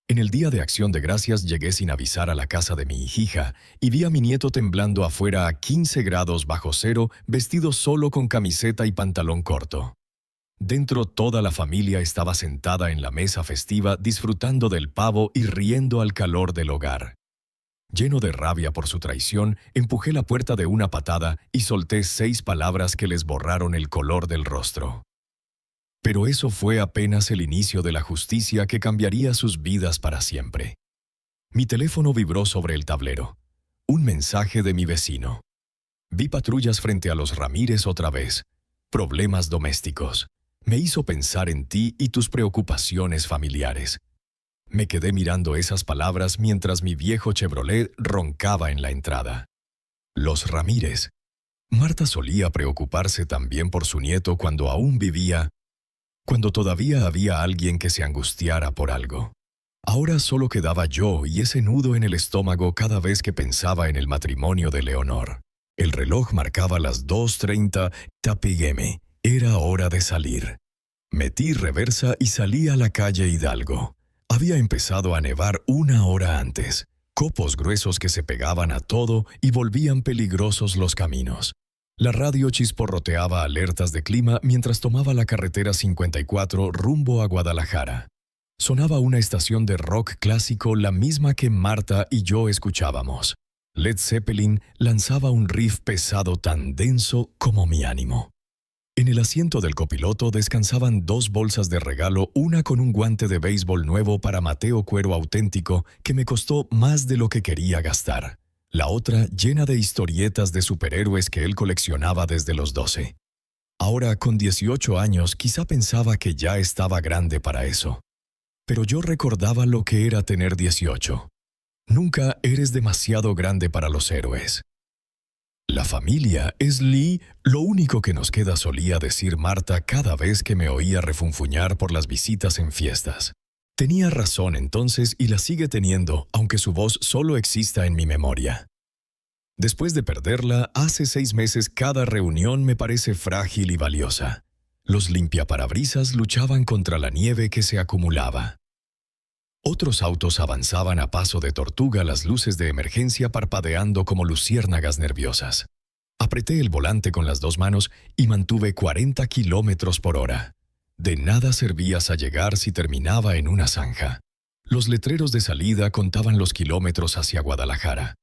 En el día de Acción de Gracias llegué sin avisar a la casa de mi hija y vi a mi nieto temblando afuera a 15 grados bajo cero, vestido solo con camiseta y pantalón corto. Dentro toda la familia estaba sentada en la mesa festiva disfrutando del pavo y riendo al calor del hogar. Lleno de rabia por su traición, empujé la puerta de una patada y solté 6 palabras que les borraron el color del rostro. Pero eso fue apenas el inicio de la justicia que cambiaría sus vidas para siempre. Mi teléfono vibró sobre el tablero. Un mensaje de mi vecino. Vi patrullas frente a los Ramírez otra vez. Problemas domésticos. Me hizo pensar en ti y tus preocupaciones familiares. Me quedé mirando esas palabras mientras mi viejo Chevrolet roncaba en la entrada. Los Ramírez. Marta solía preocuparse también por su nieto cuando aún vivía, cuando todavía había alguien que se angustiara por algo. Ahora solo quedaba yo y ese nudo en el estómago cada vez que pensaba en el matrimonio de Leonor. El reloj marcaba las 2:30 p.m. Era hora de salir. Metí reversa y salí a la calle Hidalgo. Había empezado a nevar 1 hora antes. Copos gruesos que se pegaban a todo y volvían peligrosos los caminos. La radio chisporroteaba alertas de clima mientras tomaba la carretera 54 rumbo a Guadalajara. Sonaba una estación de rock clásico, la misma que Marta y yo escuchábamos. Led Zeppelin lanzaba un riff pesado tan denso como mi ánimo. En el asiento del copiloto descansaban 2 bolsas de regalo, una con un guante de béisbol nuevo para Mateo cuero auténtico que me costó más de lo que quería gastar. La otra llena de historietas de superhéroes que él coleccionaba desde los 12. Ahora, con 18 años, quizá pensaba que ya estaba grande para eso. Pero yo recordaba lo que era tener 18. Nunca eres demasiado grande para los héroes. La familia es lo único que nos queda, solía decir Marta cada vez que me oía refunfuñar por las visitas en fiestas. Tenía razón entonces y la sigue teniendo, aunque su voz solo exista en mi memoria. Después de perderla, hace 6 meses cada reunión me parece frágil y valiosa. Los limpiaparabrisas luchaban contra la nieve que se acumulaba. Otros autos avanzaban a paso de tortuga, las luces de emergencia parpadeando como luciérnagas nerviosas. Apreté el volante con las 2 manos y mantuve 40 kilómetros por hora. De nada servías a llegar si terminaba en una zanja. Los letreros de salida contaban los kilómetros hacia Guadalajara.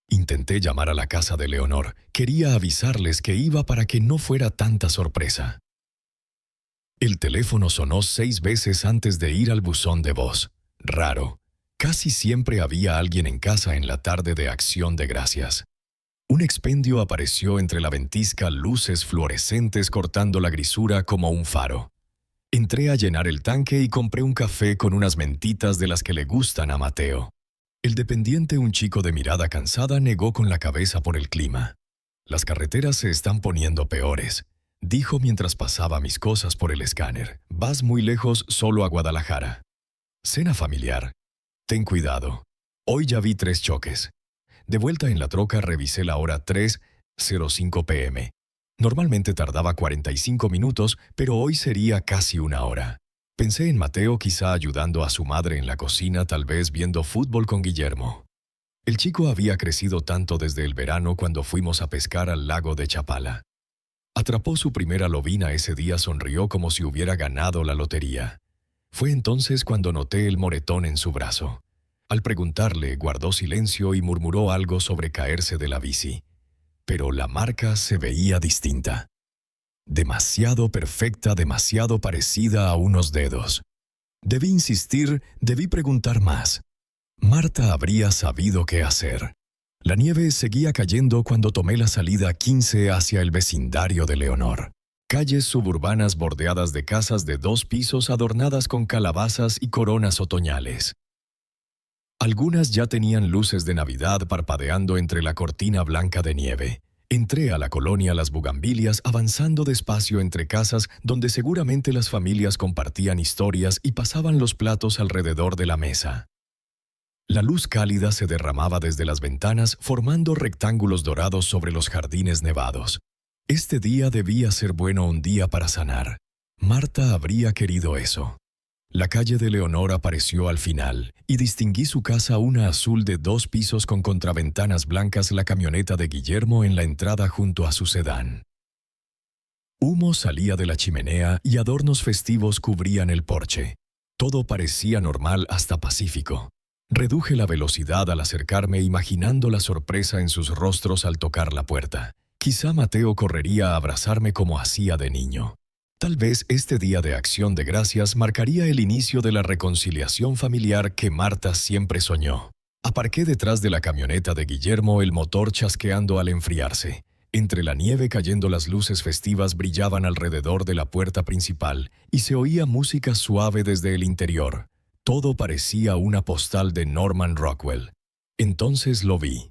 Intenté llamar a la casa de Leonor. Quería avisarles que iba para que no fuera tanta sorpresa. El teléfono sonó 6 veces antes de ir al buzón de voz. Raro. Casi siempre había alguien en casa en la tarde de Acción de Gracias. Un expendio apareció entre la ventisca, luces fluorescentes cortando la grisura como un faro. Entré a llenar el tanque y compré un café con unas mentitas de las que le gustan a Mateo. El dependiente, un chico de mirada cansada, negó con la cabeza por el clima. Las carreteras se están poniendo peores, dijo mientras pasaba mis cosas por el escáner. Vas muy lejos, solo a Guadalajara. Cena familiar. Ten cuidado. Hoy ya vi 3 choques. De vuelta en la troca revisé la hora 3:05 p.m. Normalmente tardaba 45 minutos, pero hoy sería casi 1 hora. Pensé en Mateo, quizá ayudando a su madre en la cocina, tal vez viendo fútbol con Guillermo. El chico había crecido tanto desde el verano cuando fuimos a pescar al lago de Chapala. Atrapó su primera lobina ese día, sonrió como si hubiera ganado la lotería. Fue entonces cuando noté el moretón en su brazo. Al preguntarle, guardó silencio y murmuró algo sobre caerse de la bici. Pero la marca se veía distinta. Demasiado perfecta, demasiado parecida a unos dedos. Debí insistir, debí preguntar más. Marta habría sabido qué hacer. La nieve seguía cayendo cuando tomé la salida 15 hacia el vecindario de Leonor. Calles suburbanas bordeadas de casas de 2 pisos adornadas con calabazas y coronas otoñales. Algunas ya tenían luces de Navidad parpadeando entre la cortina blanca de nieve. Entré a la colonia Las Bugambilias avanzando despacio entre casas donde seguramente las familias compartían historias y pasaban los platos alrededor de la mesa. La luz cálida se derramaba desde las ventanas formando rectángulos dorados sobre los jardines nevados. Este día debía ser bueno, un día para sanar. Marta habría querido eso. La calle de Leonor apareció al final, y distinguí su casa, una azul de 2 pisos con contraventanas blancas, la camioneta de Guillermo en la entrada junto a su sedán. Humo salía de la chimenea y adornos festivos cubrían el porche. Todo parecía normal hasta pacífico. Reduje la velocidad al acercarme, imaginando la sorpresa en sus rostros al tocar la puerta. Quizá Mateo correría a abrazarme como hacía de niño. Tal vez este día de Acción de Gracias marcaría el inicio de la reconciliación familiar que Marta siempre soñó. Aparqué detrás de la camioneta de Guillermo, el motor chasqueando al enfriarse. Entre la nieve cayendo, las luces festivas brillaban alrededor de la puerta principal y se oía música suave desde el interior. Todo parecía una postal de Norman Rockwell. Entonces lo vi.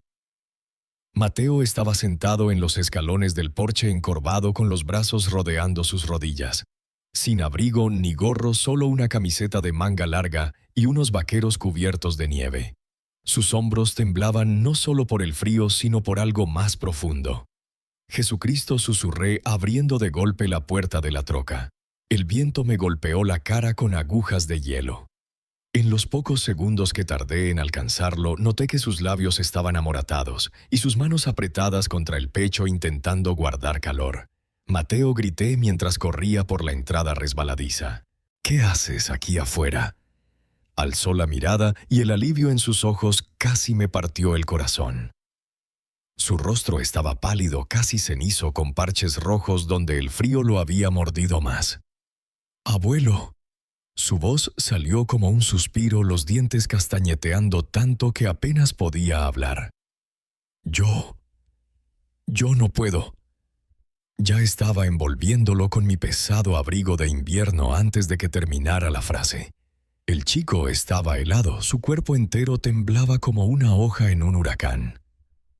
Mateo estaba sentado en los escalones del porche, encorvado con los brazos rodeando sus rodillas. Sin abrigo ni gorro, solo una camiseta de manga larga y unos vaqueros cubiertos de nieve. Sus hombros temblaban no solo por el frío, sino por algo más profundo. «Jesucristo», susurré, abriendo de golpe la puerta de la troca. El viento me golpeó la cara con agujas de hielo. En los pocos segundos que tardé en alcanzarlo, noté que sus labios estaban amoratados y sus manos apretadas contra el pecho intentando guardar calor. «Mateo», grité mientras corría por la entrada resbaladiza. «¿Qué haces aquí afuera?». Alzó la mirada y el alivio en sus ojos casi me partió el corazón. Su rostro estaba pálido, casi cenizo, con parches rojos donde el frío lo había mordido más. «Abuelo». Su voz salió como un suspiro, los dientes castañeteando tanto que apenas podía hablar. Yo no puedo». Ya estaba envolviéndolo con mi pesado abrigo de invierno antes de que terminara la frase. El chico estaba helado, su cuerpo entero temblaba como una hoja en un huracán.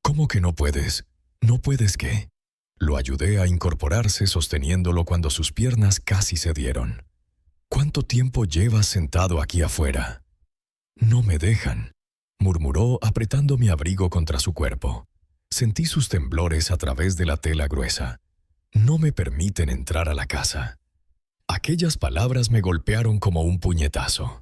«¿Cómo que no puedes? ¿No puedes qué?». Lo ayudé a incorporarse sosteniéndolo cuando sus piernas casi cedieron. «¿Cuánto tiempo llevas sentado aquí afuera?». «No me dejan», murmuró apretando mi abrigo contra su cuerpo. Sentí sus temblores a través de la tela gruesa. «No me permiten entrar a la casa». Aquellas palabras me golpearon como un puñetazo.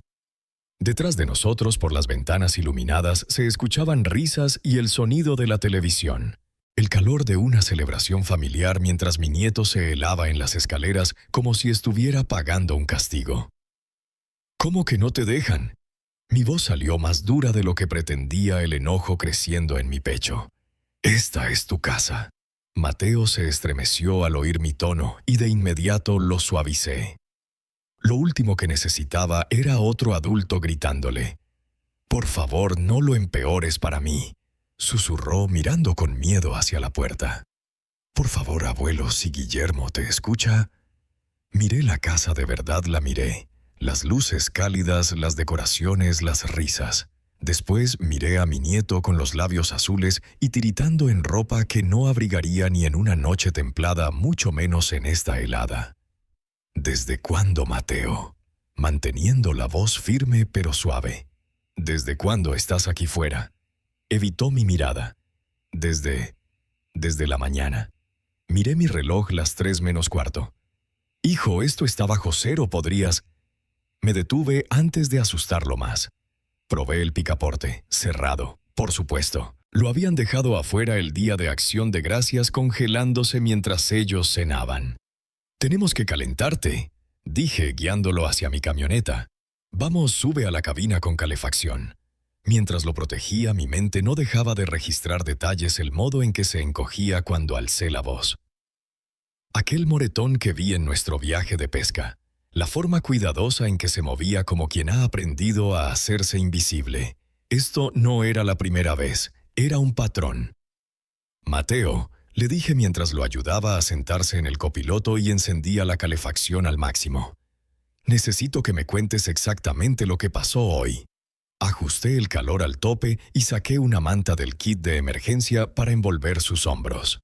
Detrás de nosotros, por las ventanas iluminadas, se escuchaban risas y el sonido de la televisión. El calor de una celebración familiar mientras mi nieto se helaba en las escaleras como si estuviera pagando un castigo. «¿Cómo que no te dejan?». Mi voz salió más dura de lo que pretendía, el enojo creciendo en mi pecho. «Esta es tu casa». Mateo se estremeció al oír mi tono y de inmediato lo suavicé. Lo último que necesitaba era otro adulto gritándole. «Por favor, no lo empeores para mí», susurró mirando con miedo hacia la puerta. «Por favor, abuelo, si Guillermo te escucha». Miré la casa, de verdad la miré. Las luces cálidas, las decoraciones, las risas. Después miré a mi nieto con los labios azules y tiritando en ropa que no abrigaría ni en una noche templada, mucho menos en esta helada. «¿Desde cuándo, Mateo?», manteniendo la voz firme pero suave. «¿Desde cuándo estás aquí fuera?». Evitó mi mirada. Desde la mañana. Miré mi reloj, las 3 menos cuarto. «Hijo, esto está bajo cero, podrías...». Me detuve antes de asustarlo más. Probé el picaporte, cerrado, por supuesto. Lo habían dejado afuera el día de Acción de Gracias, congelándose mientras ellos cenaban. «Tenemos que calentarte», dije guiándolo hacia mi camioneta. «Vamos, sube a la cabina con calefacción». Mientras lo protegía, mi mente no dejaba de registrar detalles, el modo en que se encogía cuando alcé la voz. Aquel moretón que vi en nuestro viaje de pesca. La forma cuidadosa en que se movía como quien ha aprendido a hacerse invisible. Esto no era la primera vez, era un patrón. «Mateo», le dije mientras lo ayudaba a sentarse en el copiloto y encendía la calefacción al máximo. «Necesito que me cuentes exactamente lo que pasó hoy». Ajusté el calor al tope y saqué una manta del kit de emergencia para envolver sus hombros.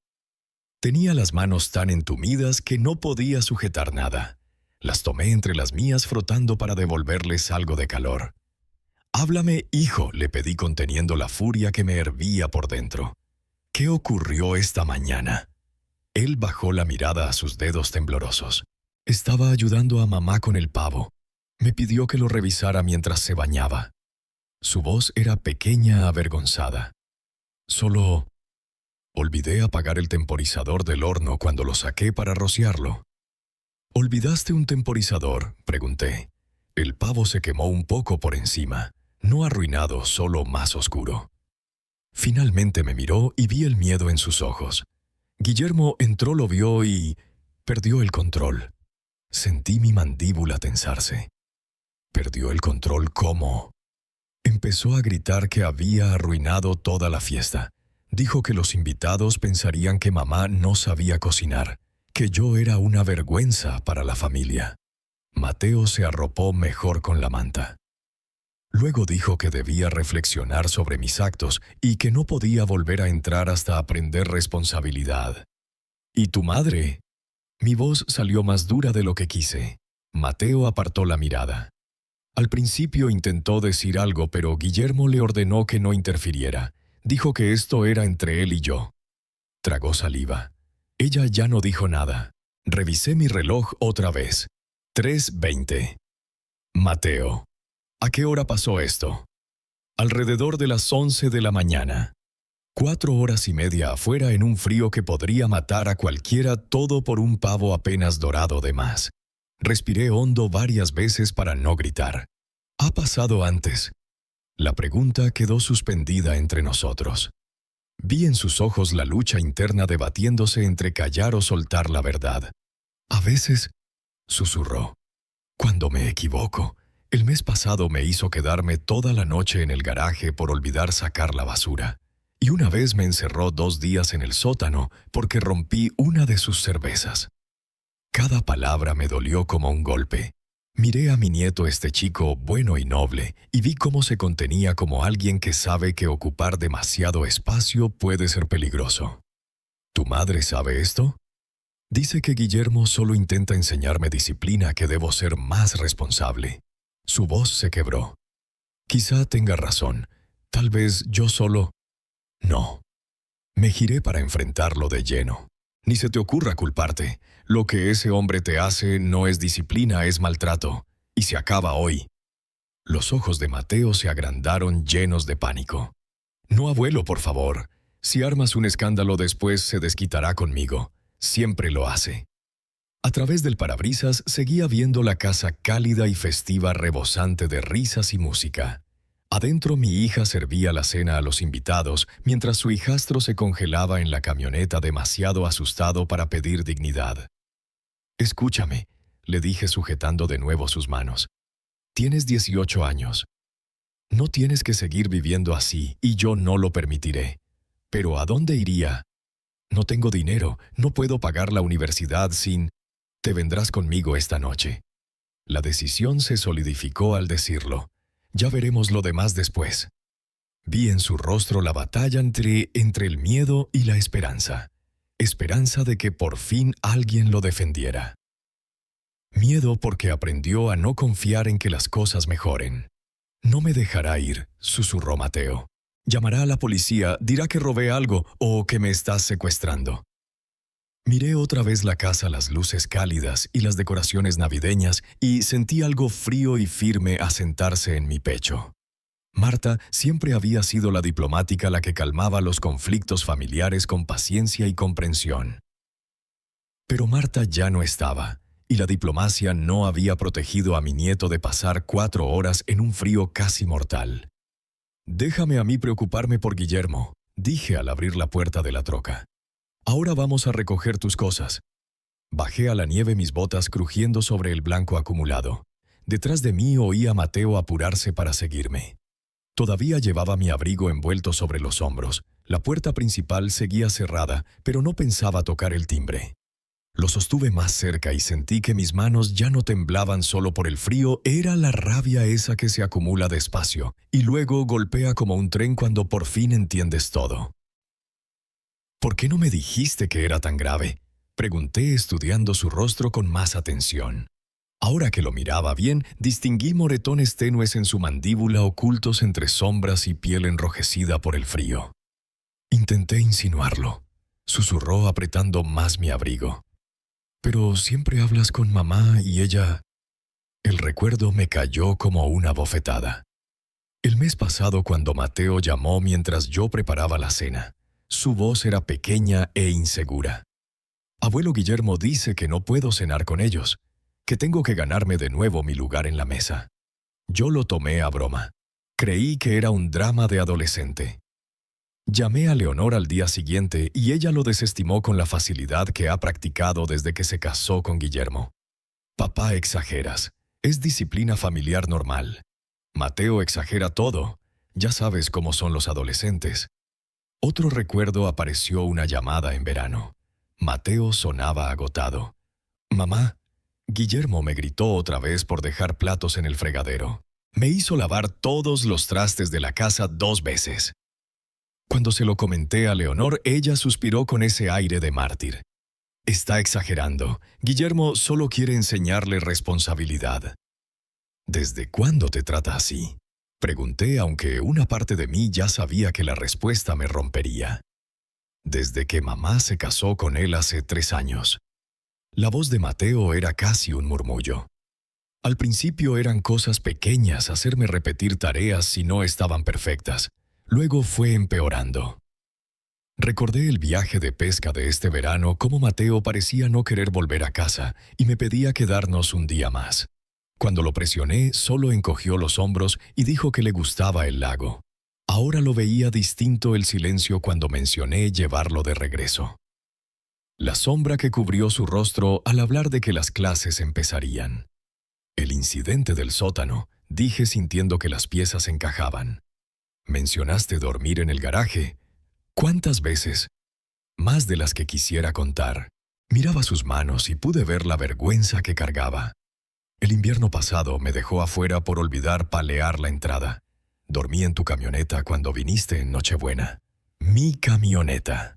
Tenía las manos tan entumidas que no podía sujetar nada. Las tomé entre las mías frotando para devolverles algo de calor. «Háblame, hijo», le pedí conteniendo la furia que me hervía por dentro. «¿Qué ocurrió esta mañana?». Él bajó la mirada a sus dedos temblorosos. «Estaba ayudando a mamá con el pavo». Me pidió que lo revisara mientras se bañaba. Su voz era pequeña, avergonzada. Solo olvidé apagar el temporizador del horno cuando lo saqué para rociarlo. ¿Olvidaste un temporizador?, pregunté. El pavo se quemó un poco por encima, no arruinado, solo más oscuro. Finalmente me miró y vi el miedo en sus ojos. Guillermo entró, lo vio y perdió el control. Sentí mi mandíbula tensarse. ¿Perdió el control cómo? Empezó a gritar que había arruinado toda la fiesta. Dijo que los invitados pensarían que mamá no sabía cocinar, que yo era una vergüenza para la familia. Mateo se arropó mejor con la manta. Luego dijo que debía reflexionar sobre mis actos y que no podía volver a entrar hasta aprender responsabilidad. ¿Y tu madre? Mi voz salió más dura de lo que quise. Mateo apartó la mirada. Al principio intentó decir algo, pero Guillermo le ordenó que no interfiriera. Dijo que esto era entre él y yo. Tragó saliva. Ella ya no dijo nada. Revisé mi reloj otra vez. 3:20. Mateo. ¿A qué hora pasó esto? Alrededor de las 11 de la mañana. 4 horas y media afuera en un frío que podría matar a cualquiera, todo por un pavo apenas dorado de más. Respiré hondo varias veces para no gritar. ¿Ha pasado antes? La pregunta quedó suspendida entre nosotros. Vi en sus ojos la lucha interna debatiéndose entre callar o soltar la verdad. A veces, susurró, cuando me equivoco. El mes pasado me hizo quedarme toda la noche en el garaje por olvidar sacar la basura. Y una vez me encerró 2 días en el sótano porque rompí una de sus cervezas. Cada palabra me dolió como un golpe. Miré a mi nieto, este chico bueno y noble, y vi cómo se contenía como alguien que sabe que ocupar demasiado espacio puede ser peligroso. ¿Tu madre sabe esto? Dice que Guillermo solo intenta enseñarme disciplina, que debo ser más responsable. Su voz se quebró. Quizá tenga razón. Tal vez yo solo... No. Me giré para enfrentarlo de lleno. Ni se te ocurra culparte. Lo que ese hombre te hace no es disciplina, es maltrato. Y se acaba hoy. Los ojos de Mateo se agrandaron llenos de pánico. No, abuelo, por favor. Si armas un escándalo después se desquitará conmigo. Siempre lo hace. A través del parabrisas seguía viendo la casa cálida y festiva, rebosante de risas y música. Adentro mi hija servía la cena a los invitados, mientras su hijastro se congelaba en la camioneta demasiado asustado para pedir dignidad. «Escúchame», le dije sujetando de nuevo sus manos. «Tienes 18 años. No tienes que seguir viviendo así, y yo no lo permitiré. Pero ¿a dónde iría? No tengo dinero, no puedo pagar la universidad sin... Te vendrás conmigo esta noche». La decisión se solidificó al decirlo. Ya veremos lo demás después. Vi en su rostro la batalla entre el miedo y la esperanza. Esperanza de que por fin alguien lo defendiera. Miedo porque aprendió a no confiar en que las cosas mejoren. «No me dejará ir», susurró Mateo. «Llamará a la policía, dirá que robé algo o que me estás secuestrando». Miré otra vez la casa, las luces cálidas y las decoraciones navideñas, y sentí algo frío y firme asentarse en mi pecho. Marta siempre había sido la diplomática, la que calmaba los conflictos familiares con paciencia y comprensión. Pero Marta ya no estaba, y la diplomacia no había protegido a mi nieto de pasar 4 horas en un frío casi mortal. «Déjame a mí preocuparme por Guillermo», dije al abrir la puerta de la troca. «Ahora vamos a recoger tus cosas». Bajé a la nieve, mis botas crujiendo sobre el blanco acumulado. Detrás de mí oí a Mateo apurarse para seguirme. Todavía llevaba mi abrigo envuelto sobre los hombros. La puerta principal seguía cerrada, pero no pensaba tocar el timbre. Lo sostuve más cerca y sentí que mis manos ya no temblaban solo por el frío, era la rabia esa que se acumula despacio y luego golpea como un tren cuando por fin entiendes todo. «¿Por qué no me dijiste que era tan grave?», pregunté estudiando su rostro con más atención. Ahora que lo miraba bien, distinguí moretones tenues en su mandíbula ocultos entre sombras y piel enrojecida por el frío. Intenté insinuarlo. Susurró apretando más mi abrigo. «Pero siempre hablas con mamá y ella...» El recuerdo me cayó como una bofetada. El mes pasado, cuando Mateo llamó mientras yo preparaba la cena, su voz era pequeña e insegura. Abuelo Guillermo dice que no puedo cenar con ellos, que tengo que ganarme de nuevo mi lugar en la mesa. Yo lo tomé a broma. Creí que era un drama de adolescente. Llamé a Leonor al día siguiente y ella lo desestimó con la facilidad que ha practicado desde que se casó con Guillermo. Papá, exageras. Es disciplina familiar normal. Mateo exagera todo. Ya sabes cómo son los adolescentes. Otro recuerdo apareció una llamada en verano. Mateo sonaba agotado. Mamá, Guillermo me gritó otra vez por dejar platos en el fregadero. Me hizo lavar todos los trastes de la casa 2 veces. Cuando se lo comenté a Leonor, ella suspiró con ese aire de mártir. Está exagerando. Guillermo solo quiere enseñarle responsabilidad. ¿Desde cuándo te trata así? Pregunté, aunque una parte de mí ya sabía que la respuesta me rompería. Desde que mamá se casó con él hace 3 años. La voz de Mateo era casi un murmullo. Al principio eran cosas pequeñas, hacerme repetir tareas si no estaban perfectas. Luego fue empeorando. Recordé el viaje de pesca de este verano, cómo Mateo parecía no querer volver a casa y me pedía quedarnos un día más. Cuando lo presioné, solo encogió los hombros y dijo que le gustaba el lago. Ahora lo veía distinto el silencio cuando mencioné llevarlo de regreso. La sombra que cubrió su rostro al hablar de que las clases empezarían. El incidente del sótano, dije sintiendo que las piezas encajaban. Mencionaste dormir en el garaje. ¿Cuántas veces? Más de las que quisiera contar. Miraba sus manos y pude ver la vergüenza que cargaba. El invierno pasado me dejó afuera por olvidar palear la entrada. Dormí en tu camioneta cuando viniste en Nochebuena. Mi camioneta.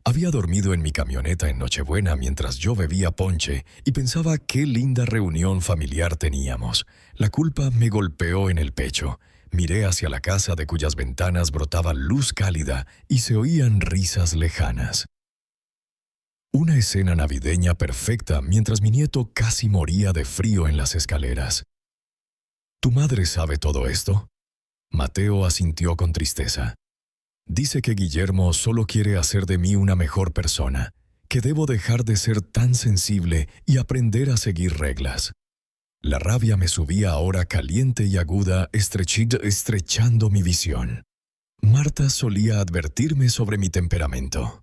Había dormido en mi camioneta en Nochebuena mientras yo bebía ponche y pensaba qué linda reunión familiar teníamos. La culpa me golpeó en el pecho. Miré hacia la casa de cuyas ventanas brotaba luz cálida y se oían risas lejanas. Una escena navideña perfecta mientras mi nieto casi moría de frío en las escaleras. ¿Tu madre sabe todo esto? Mateo asintió con tristeza. Dice que Guillermo solo quiere hacer de mí una mejor persona, que debo dejar de ser tan sensible y aprender a seguir reglas. La rabia me subía ahora caliente y aguda, estrechando mi visión. Marta solía advertirme sobre mi temperamento.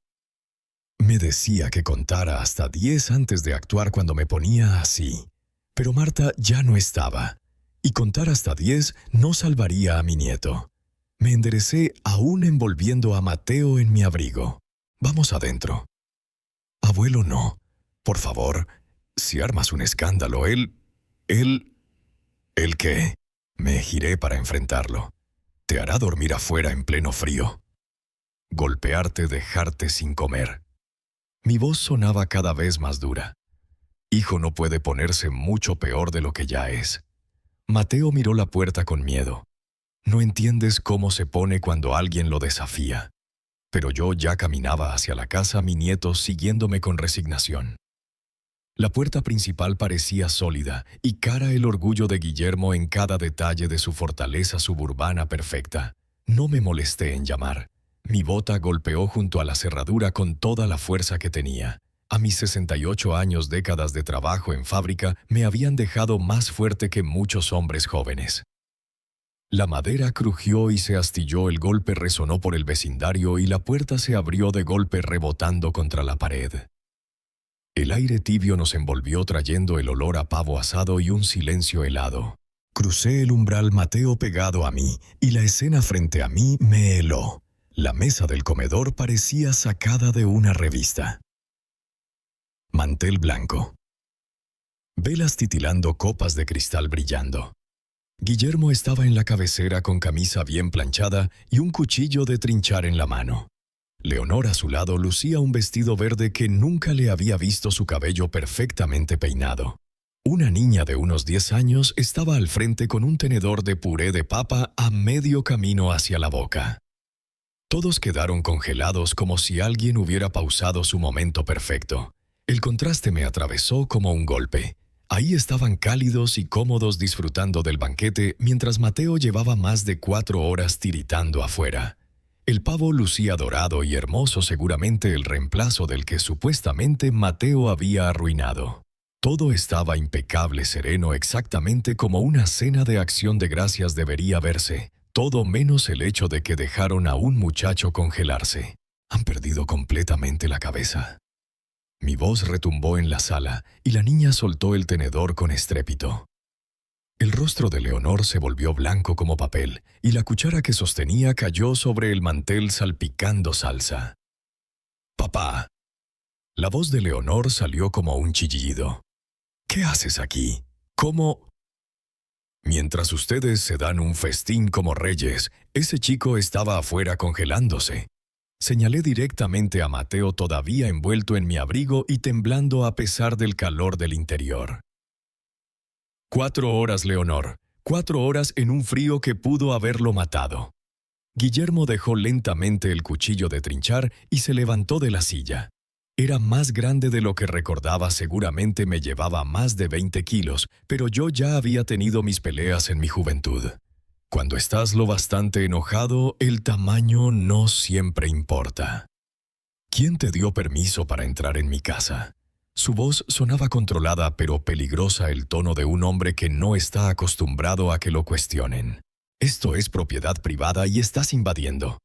Me decía que contara hasta 10 antes de actuar cuando me ponía así. Pero Marta ya no estaba, y contar hasta 10 no salvaría a mi nieto. Me enderecé aún envolviendo a Mateo en mi abrigo. Vamos adentro. Abuelo, no. Por favor, si armas un escándalo, ¿El qué? Me giré para enfrentarlo. Te hará dormir afuera en pleno frío. Golpearte, dejarte sin comer. Mi voz sonaba cada vez más dura. Hijo no puede ponerse mucho peor de lo que ya es. Mateo miró la puerta con miedo. No entiendes cómo se pone cuando alguien lo desafía. Pero yo ya caminaba hacia la casa, mi nieto siguiéndome con resignación. La puerta principal parecía sólida y cara el orgullo de Guillermo en cada detalle de su fortaleza suburbana perfecta. No me molesté en llamar. Mi bota golpeó junto a la cerradura con toda la fuerza que tenía. A mis 68 años, décadas de trabajo en fábrica me habían dejado más fuerte que muchos hombres jóvenes. La madera crujió y se astilló, el golpe resonó por el vecindario y la puerta se abrió de golpe rebotando contra la pared. El aire tibio nos envolvió trayendo el olor a pavo asado y un silencio helado. Crucé el umbral, Mateo pegado a mí, y la escena frente a mí me heló. La mesa del comedor parecía sacada de una revista. Mantel blanco. Velas titilando, copas de cristal brillando. Guillermo estaba en la cabecera con camisa bien planchada y un cuchillo de trinchar en la mano. Leonor a su lado lucía un vestido verde que nunca le había visto, su cabello perfectamente peinado. Una niña de unos 10 años estaba al frente con un tenedor de puré de papa a medio camino hacia la boca. Todos quedaron congelados como si alguien hubiera pausado su momento perfecto. El contraste me atravesó como un golpe. Ahí estaban cálidos y cómodos disfrutando del banquete mientras Mateo llevaba más de 4 horas tiritando afuera. El pavo lucía dorado y hermoso, seguramente el reemplazo del que supuestamente Mateo había arruinado. Todo estaba impecable, sereno, exactamente como una cena de acción de gracias debería verse, todo menos el hecho de que dejaron a un muchacho congelarse. Han perdido completamente la cabeza. Mi voz retumbó en la sala y la niña soltó el tenedor con estrépito. El rostro de Leonor se volvió blanco como papel y la cuchara que sostenía cayó sobre el mantel salpicando salsa. «¡Papá!». La voz de Leonor salió como un chillido. «¿Qué haces aquí? ¿Cómo?». «Mientras ustedes se dan un festín como reyes, ese chico estaba afuera congelándose». Señalé directamente a Mateo todavía envuelto en mi abrigo y temblando a pesar del calor del interior. 4 horas, Leonor. 4 horas en un frío que pudo haberlo matado. Guillermo dejó lentamente el cuchillo de trinchar y se levantó de la silla. Era más grande de lo que recordaba, seguramente me llevaba más de 20 kilos, pero yo ya había tenido mis peleas en mi juventud. Cuando estás lo bastante enojado, el tamaño no siempre importa. ¿Quién te dio permiso para entrar en mi casa? Su voz sonaba controlada pero peligrosa, el tono de un hombre que no está acostumbrado a que lo cuestionen. Esto es propiedad privada y estás invadiendo.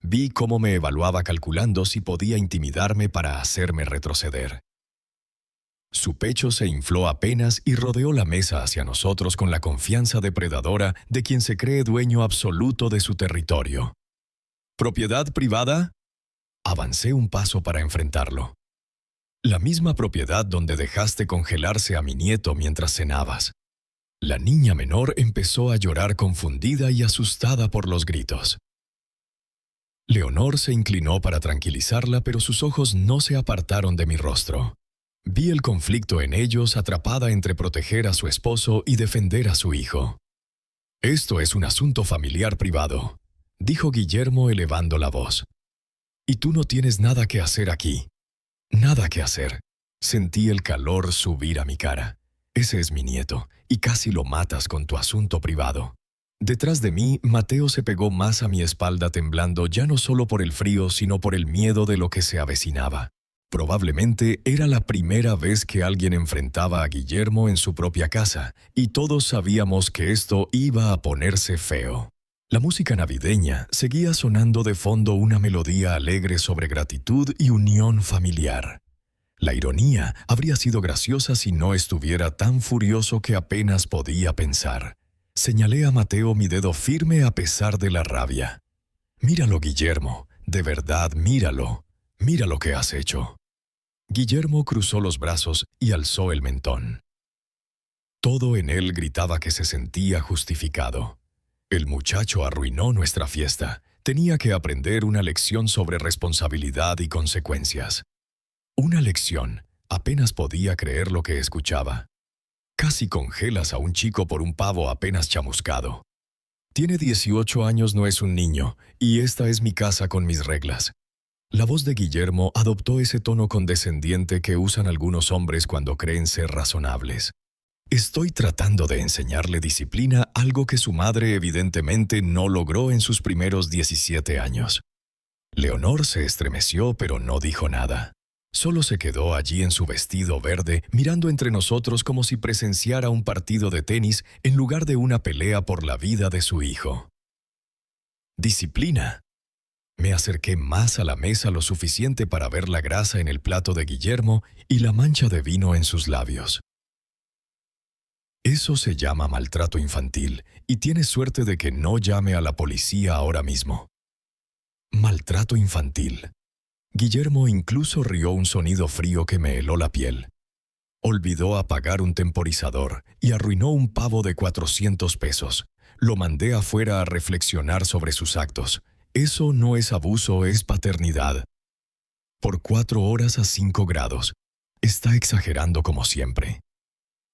Vi cómo me evaluaba calculando si podía intimidarme para hacerme retroceder. Su pecho se infló apenas y rodeó la mesa hacia nosotros con la confianza depredadora de quien se cree dueño absoluto de su territorio. ¿Propiedad privada? Avancé un paso para enfrentarlo. La misma propiedad donde dejaste congelarse a mi nieto mientras cenabas. La niña menor empezó a llorar confundida y asustada por los gritos. Leonor se inclinó para tranquilizarla, pero sus ojos no se apartaron de mi rostro. Vi el conflicto en ellos, atrapada entre proteger a su esposo y defender a su hijo. «Esto es un asunto familiar privado», dijo Guillermo elevando la voz. «Y tú no tienes nada que hacer aquí». «Nada que hacer». Sentí el calor subir a mi cara. «Ese es mi nieto, y casi lo matas con tu asunto privado». Detrás de mí, Mateo se pegó más a mi espalda temblando ya no solo por el frío, sino por el miedo de lo que se avecinaba. Probablemente era la primera vez que alguien enfrentaba a Guillermo en su propia casa, y todos sabíamos que esto iba a ponerse feo. La música navideña seguía sonando de fondo, una melodía alegre sobre gratitud y unión familiar. La ironía habría sido graciosa si no estuviera tan furioso que apenas podía pensar. Señalé a Mateo mi dedo firme a pesar de la rabia. «Míralo, Guillermo, de verdad, míralo. Mira lo que has hecho». Guillermo cruzó los brazos y alzó el mentón. Todo en él gritaba que se sentía justificado. El muchacho arruinó nuestra fiesta. Tenía que aprender una lección sobre responsabilidad y consecuencias. Una lección. Apenas podía creer lo que escuchaba. Casi congelas a un chico por un pavo apenas chamuscado. Tiene 18 años, no es un niño, y esta es mi casa con mis reglas. La voz de Guillermo adoptó ese tono condescendiente que usan algunos hombres cuando creen ser razonables. Estoy tratando de enseñarle disciplina, algo que su madre evidentemente no logró en sus primeros 17 años. Leonor se estremeció, pero no dijo nada. Solo se quedó allí en su vestido verde, mirando entre nosotros como si presenciara un partido de tenis en lugar de una pelea por la vida de su hijo. «Disciplina». Me acerqué más a la mesa lo suficiente para ver la grasa en el plato de Guillermo y la mancha de vino en sus labios. Eso se llama maltrato infantil, y tienes suerte de que no llame a la policía ahora mismo. Maltrato infantil. Guillermo incluso rió un sonido frío que me heló la piel. Olvidó apagar un temporizador y arruinó un pavo de 400 pesos. Lo mandé afuera a reflexionar sobre sus actos. Eso no es abuso, es paternidad. Por 4 horas a 5 grados. Está exagerando como siempre.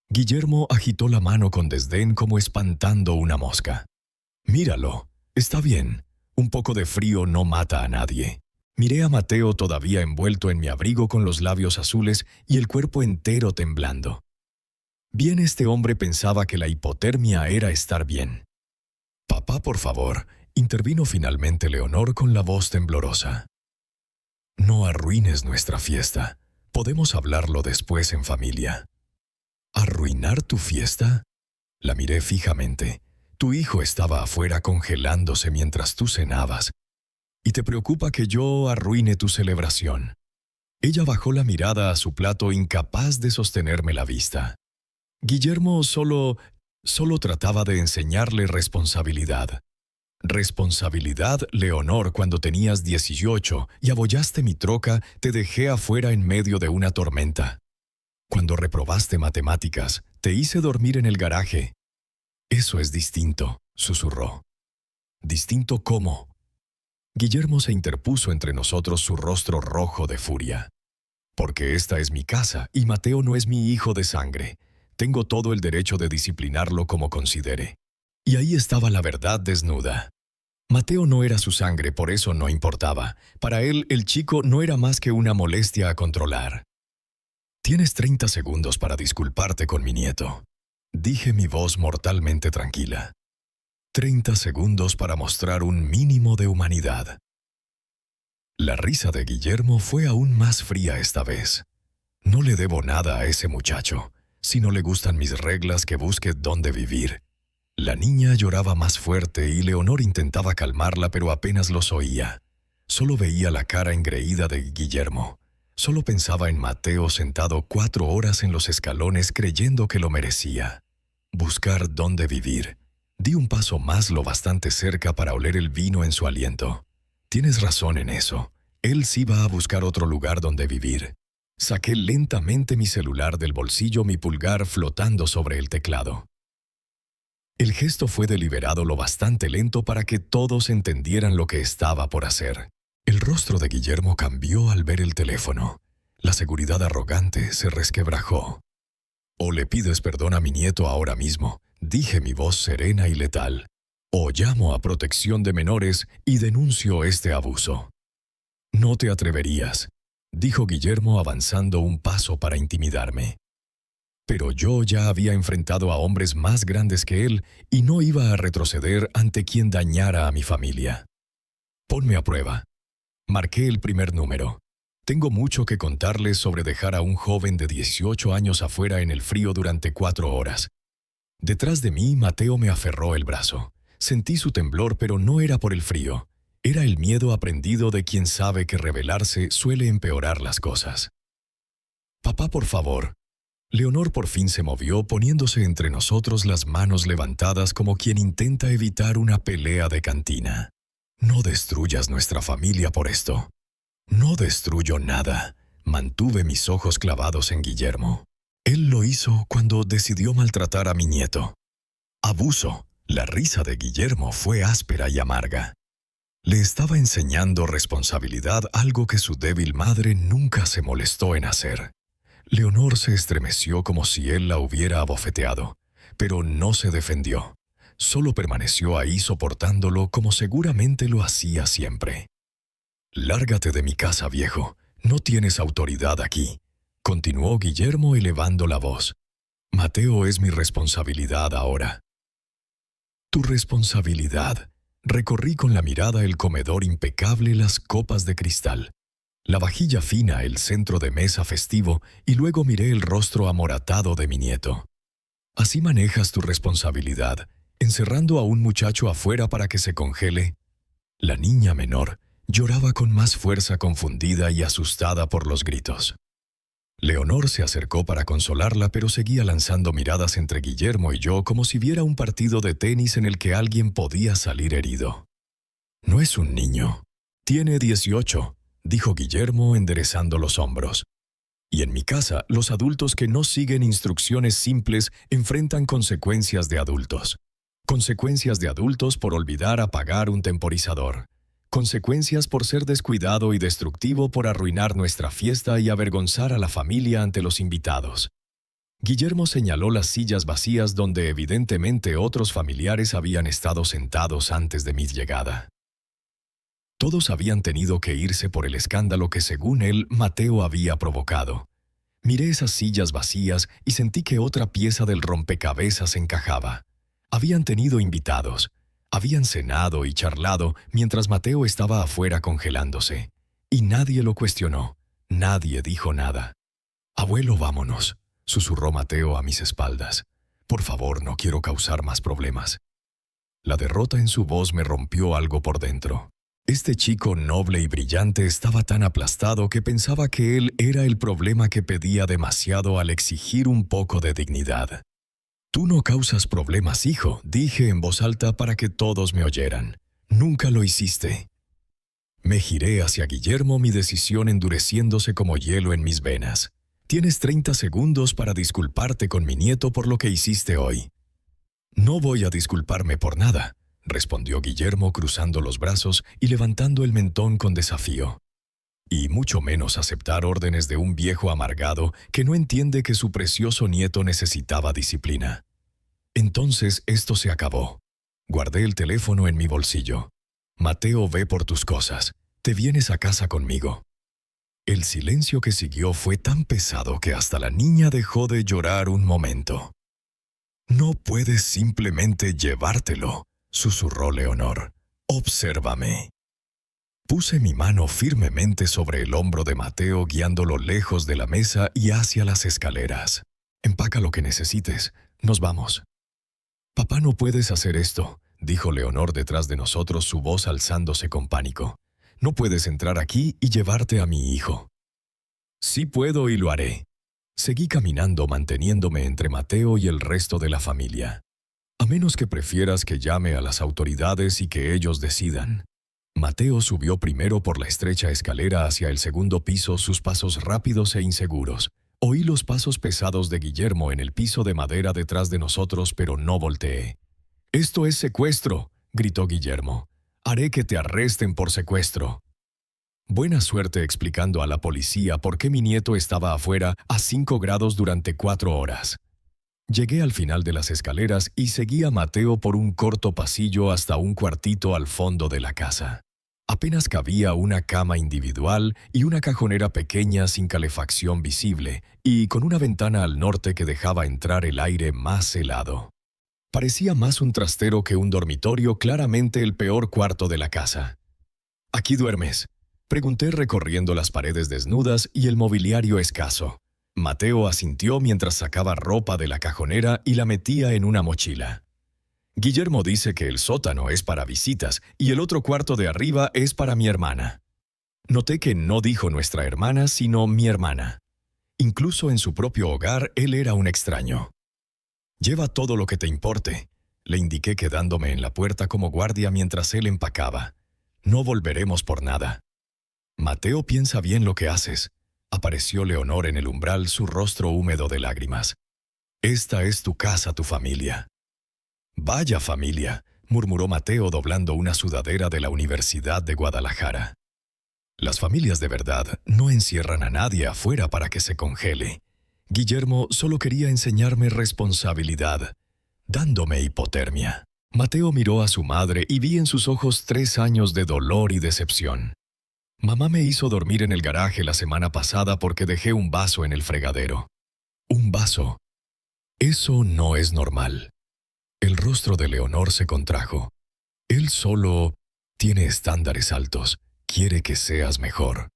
Guillermo agitó la mano con desdén como espantando una mosca. «Míralo, está bien. Un poco de frío no mata a nadie». Miré a Mateo todavía envuelto en mi abrigo con los labios azules y el cuerpo entero temblando. Bien, este hombre pensaba que la hipotermia era estar bien. «Papá, por favor», intervino finalmente Leonor con la voz temblorosa. «No arruines nuestra fiesta. Podemos hablarlo después en familia». «¿Arruinar tu fiesta?». La miré fijamente. Tu hijo estaba afuera congelándose mientras tú cenabas. ¿Y te preocupa que yo arruine tu celebración? Ella bajó la mirada a su plato, incapaz de sostenerme la vista. Guillermo solo trataba de enseñarle responsabilidad. Responsabilidad, Leonor, cuando tenías 18 y abollaste mi troca, te dejé afuera en medio de una tormenta. Cuando reprobaste matemáticas, te hice dormir en el garaje. Eso es distinto, susurró. ¿Distinto cómo? Guillermo se interpuso entre nosotros, su rostro rojo de furia. Porque esta es mi casa y Mateo no es mi hijo de sangre. Tengo todo el derecho de disciplinarlo como considere. Y ahí estaba la verdad desnuda. Mateo no era su sangre, por eso no importaba. Para él, el chico no era más que una molestia a controlar. «Tienes 30 segundos para disculparte con mi nieto», dije, mi voz mortalmente tranquila. 30 segundos para mostrar un mínimo de humanidad. La risa de Guillermo fue aún más fría esta vez. No le debo nada a ese muchacho. Si no le gustan mis reglas, que busque dónde vivir. La niña lloraba más fuerte y Leonor intentaba calmarla, pero apenas los oía. Solo veía la cara engreída de Guillermo. Solo pensaba en Mateo sentado 4 horas en los escalones creyendo que lo merecía. Buscar dónde vivir. Di un paso más lo bastante cerca para oler el vino en su aliento. Tienes razón en eso. Él sí va a buscar otro lugar donde vivir. Saqué lentamente mi celular del bolsillo, mi pulgar flotando sobre el teclado. El gesto fue deliberado, lo bastante lento para que todos entendieran lo que estaba por hacer. El rostro de Guillermo cambió al ver el teléfono. La seguridad arrogante se resquebrajó. «O le pides perdón a mi nieto ahora mismo», dije, mi voz serena y letal, «o llamo a protección de menores y denuncio este abuso». «No te atreverías», dijo Guillermo avanzando un paso para intimidarme. Pero yo ya había enfrentado a hombres más grandes que él y no iba a retroceder ante quien dañara a mi familia. «Ponme a prueba». Marqué el primer número. Tengo mucho que contarles sobre dejar a un joven de 18 años afuera en el frío durante 4 horas. Detrás de mí, Mateo me aferró el brazo. Sentí su temblor, pero no era por el frío. Era el miedo aprendido de quien sabe que rebelarse suele empeorar las cosas. «Papá, por favor». Leonor por fin se movió, poniéndose entre nosotros, las manos levantadas como quien intenta evitar una pelea de cantina. «No destruyas nuestra familia por esto». «No destruyo nada». Mantuve mis ojos clavados en Guillermo. Él lo hizo cuando decidió maltratar a mi nieto. Abuso. La risa de Guillermo fue áspera y amarga. Le estaba enseñando responsabilidad, algo que su débil madre nunca se molestó en hacer. Leonor se estremeció como si él la hubiera abofeteado, pero no se defendió. Solo permaneció ahí soportándolo como seguramente lo hacía siempre. «Lárgate de mi casa, viejo. No tienes autoridad aquí», continuó Guillermo elevando la voz. «Mateo es mi responsabilidad ahora». «Tu responsabilidad». Recorrí con la mirada el comedor impecable, las copas de cristal, la vajilla fina, el centro de mesa festivo, y luego miré el rostro amoratado de mi nieto. «¿Así manejas tu responsabilidad, encerrando a un muchacho afuera para que se congele?» La niña menor lloraba con más fuerza, confundida y asustada por los gritos. Leonor se acercó para consolarla, pero seguía lanzando miradas entre Guillermo y yo como si viera un partido de tenis en el que alguien podía salir herido. «No es un niño. Tiene 18», dijo Guillermo enderezando los hombros. «Y en mi casa, los adultos que no siguen instrucciones simples enfrentan consecuencias de adultos. Consecuencias de adultos por olvidar apagar un temporizador. Consecuencias por ser descuidado y destructivo, por arruinar nuestra fiesta y avergonzar a la familia ante los invitados». Guillermo señaló las sillas vacías donde evidentemente otros familiares habían estado sentados antes de mi llegada. Todos habían tenido que irse por el escándalo que, según él, Mateo había provocado. Miré esas sillas vacías y sentí que otra pieza del rompecabezas encajaba. Habían tenido invitados. Habían cenado y charlado mientras Mateo estaba afuera congelándose. Y nadie lo cuestionó. Nadie dijo nada. «Abuelo, vámonos», susurró Mateo a mis espaldas. «Por favor, no quiero causar más problemas». La derrota en su voz me rompió algo por dentro. Este chico noble y brillante estaba tan aplastado que pensaba que él era el problema que pedía demasiado al exigir un poco de dignidad. «Tú no causas problemas, hijo», dije en voz alta para que todos me oyeran. «Nunca lo hiciste». Me giré hacia Guillermo, mi decisión endureciéndose como hielo en mis venas. «Tienes 30 segundos para disculparte con mi nieto por lo que hiciste hoy». «No voy a disculparme por nada», respondió Guillermo cruzando los brazos y levantando el mentón con desafío. «Y mucho menos aceptar órdenes de un viejo amargado que no entiende que su precioso nieto necesitaba disciplina». Entonces esto se acabó. Guardé el teléfono en mi bolsillo. «Mateo, ve por tus cosas. Te vienes a casa conmigo». El silencio que siguió fue tan pesado que hasta la niña dejó de llorar un momento. «No puedes simplemente llevártelo», susurró Leonor. «Obsérvame». Puse mi mano firmemente sobre el hombro de Mateo, guiándolo lejos de la mesa y hacia las escaleras. «Empaca lo que necesites. Nos vamos». «Papá, no puedes hacer esto», dijo Leonor detrás de nosotros, su voz alzándose con pánico. «No puedes entrar aquí y llevarte a mi hijo». «Sí puedo y lo haré». Seguí caminando manteniéndome entre Mateo y el resto de la familia. «A menos que prefieras que llame a las autoridades y que ellos decidan». Mateo subió primero por la estrecha escalera hacia el segundo piso, sus pasos rápidos e inseguros. Oí los pasos pesados de Guillermo en el piso de madera detrás de nosotros, pero no volteé. «Esto es secuestro», gritó Guillermo. «Haré que te arresten por secuestro». Buena suerte explicando a la policía por qué mi nieto estaba afuera a 5 grados durante 4 horas. Llegué al final de las escaleras y seguí a Mateo por un corto pasillo hasta un cuartito al fondo de la casa. Apenas cabía una cama individual y una cajonera pequeña sin calefacción visible y con una ventana al norte que dejaba entrar el aire más helado. Parecía más un trastero que un dormitorio, claramente el peor cuarto de la casa. «¿Aquí duermes?», pregunté recorriendo las paredes desnudas y el mobiliario escaso. Mateo asintió mientras sacaba ropa de la cajonera y la metía en una mochila. «Guillermo dice que el sótano es para visitas y el otro cuarto de arriba es para mi hermana». Noté que no dijo nuestra hermana, sino mi hermana. Incluso en su propio hogar, él era un extraño. «Lleva todo lo que te importe», le indiqué quedándome en la puerta como guardia mientras él empacaba. «No volveremos por nada». «Mateo piensa bien lo que haces», apareció Leonor en el umbral, su rostro húmedo de lágrimas. «Esta es tu casa, tu familia». «Vaya familia», murmuró Mateo doblando una sudadera de la Universidad de Guadalajara. «Las familias de verdad no encierran a nadie afuera para que se congele. Guillermo solo quería enseñarme responsabilidad, dándome hipotermia». Mateo miró a su madre y vi en sus ojos 3 años de dolor y decepción. «Mamá me hizo dormir en el garaje la semana pasada porque dejé un vaso en el fregadero». «¿Un vaso? Eso no es normal». El rostro de Leonor se contrajo. «Él solo tiene estándares altos. Quiere que seas mejor».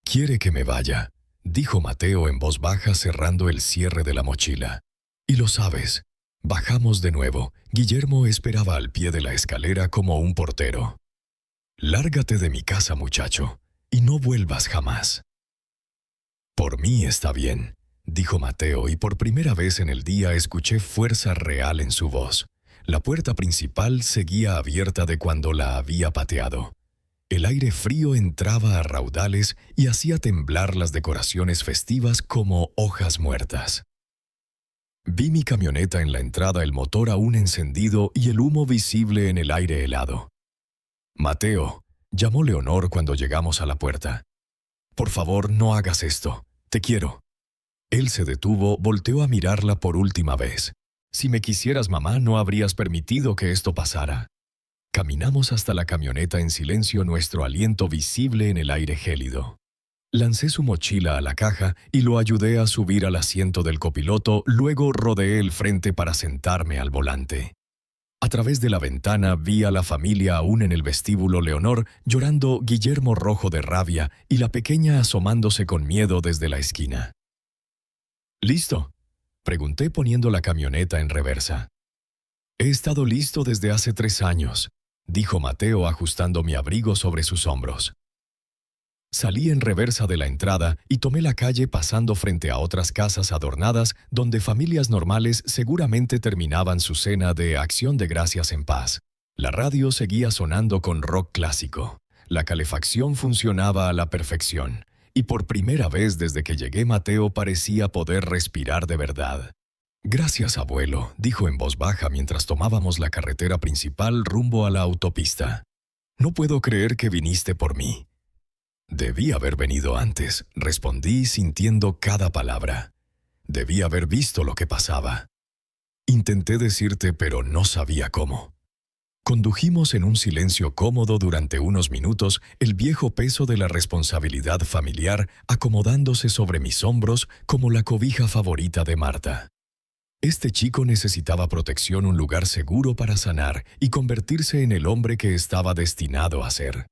«Quiere que me vaya», dijo Mateo en voz baja cerrando el cierre de la mochila. «Y lo sabes». Bajamos de nuevo. Guillermo esperaba al pie de la escalera como un portero. «Lárgate de mi casa, muchacho, y no vuelvas jamás». «Por mí está bien», dijo Mateo, y por primera vez en el día escuché fuerza real en su voz. La puerta principal seguía abierta de cuando la había pateado. El aire frío entraba a raudales y hacía temblar las decoraciones festivas como hojas muertas. Vi mi camioneta en la entrada, el motor aún encendido y el humo visible en el aire helado. «Mateo», llamó Leonor cuando llegamos a la puerta. «Por favor, no hagas esto. Te quiero». Él se detuvo, volteó a mirarla por última vez. «Si me quisieras, mamá, no habrías permitido que esto pasara». Caminamos hasta la camioneta en silencio, nuestro aliento visible en el aire gélido. Lancé su mochila a la caja y lo ayudé a subir al asiento del copiloto, luego rodeé el frente para sentarme al volante. A través de la ventana vi a la familia aún en el vestíbulo Leonor, llorando, Guillermo rojo de rabia y la pequeña asomándose con miedo desde la esquina. ¿Listo?, pregunté poniendo la camioneta en reversa. He estado listo desde hace 3 años, dijo Mateo ajustando mi abrigo sobre sus hombros. Salí en reversa de la entrada y tomé la calle pasando frente a otras casas adornadas donde familias normales seguramente terminaban su cena de Acción de Gracias en paz. La radio seguía sonando con rock clásico. La calefacción funcionaba a la perfección. Y por primera vez desde que llegué Mateo parecía poder respirar de verdad. «Gracias, abuelo», dijo en voz baja mientras tomábamos la carretera principal rumbo a la autopista. «No puedo creer que viniste por mí». «Debí haber venido antes», respondí sintiendo cada palabra. «Debí haber visto lo que pasaba. Intenté decirte, pero no sabía cómo». Condujimos en un silencio cómodo durante unos minutos, el viejo peso de la responsabilidad familiar acomodándose sobre mis hombros como la cobija favorita de Marta. Este chico necesitaba protección, un lugar seguro para sanar y convertirse en el hombre que estaba destinado a ser.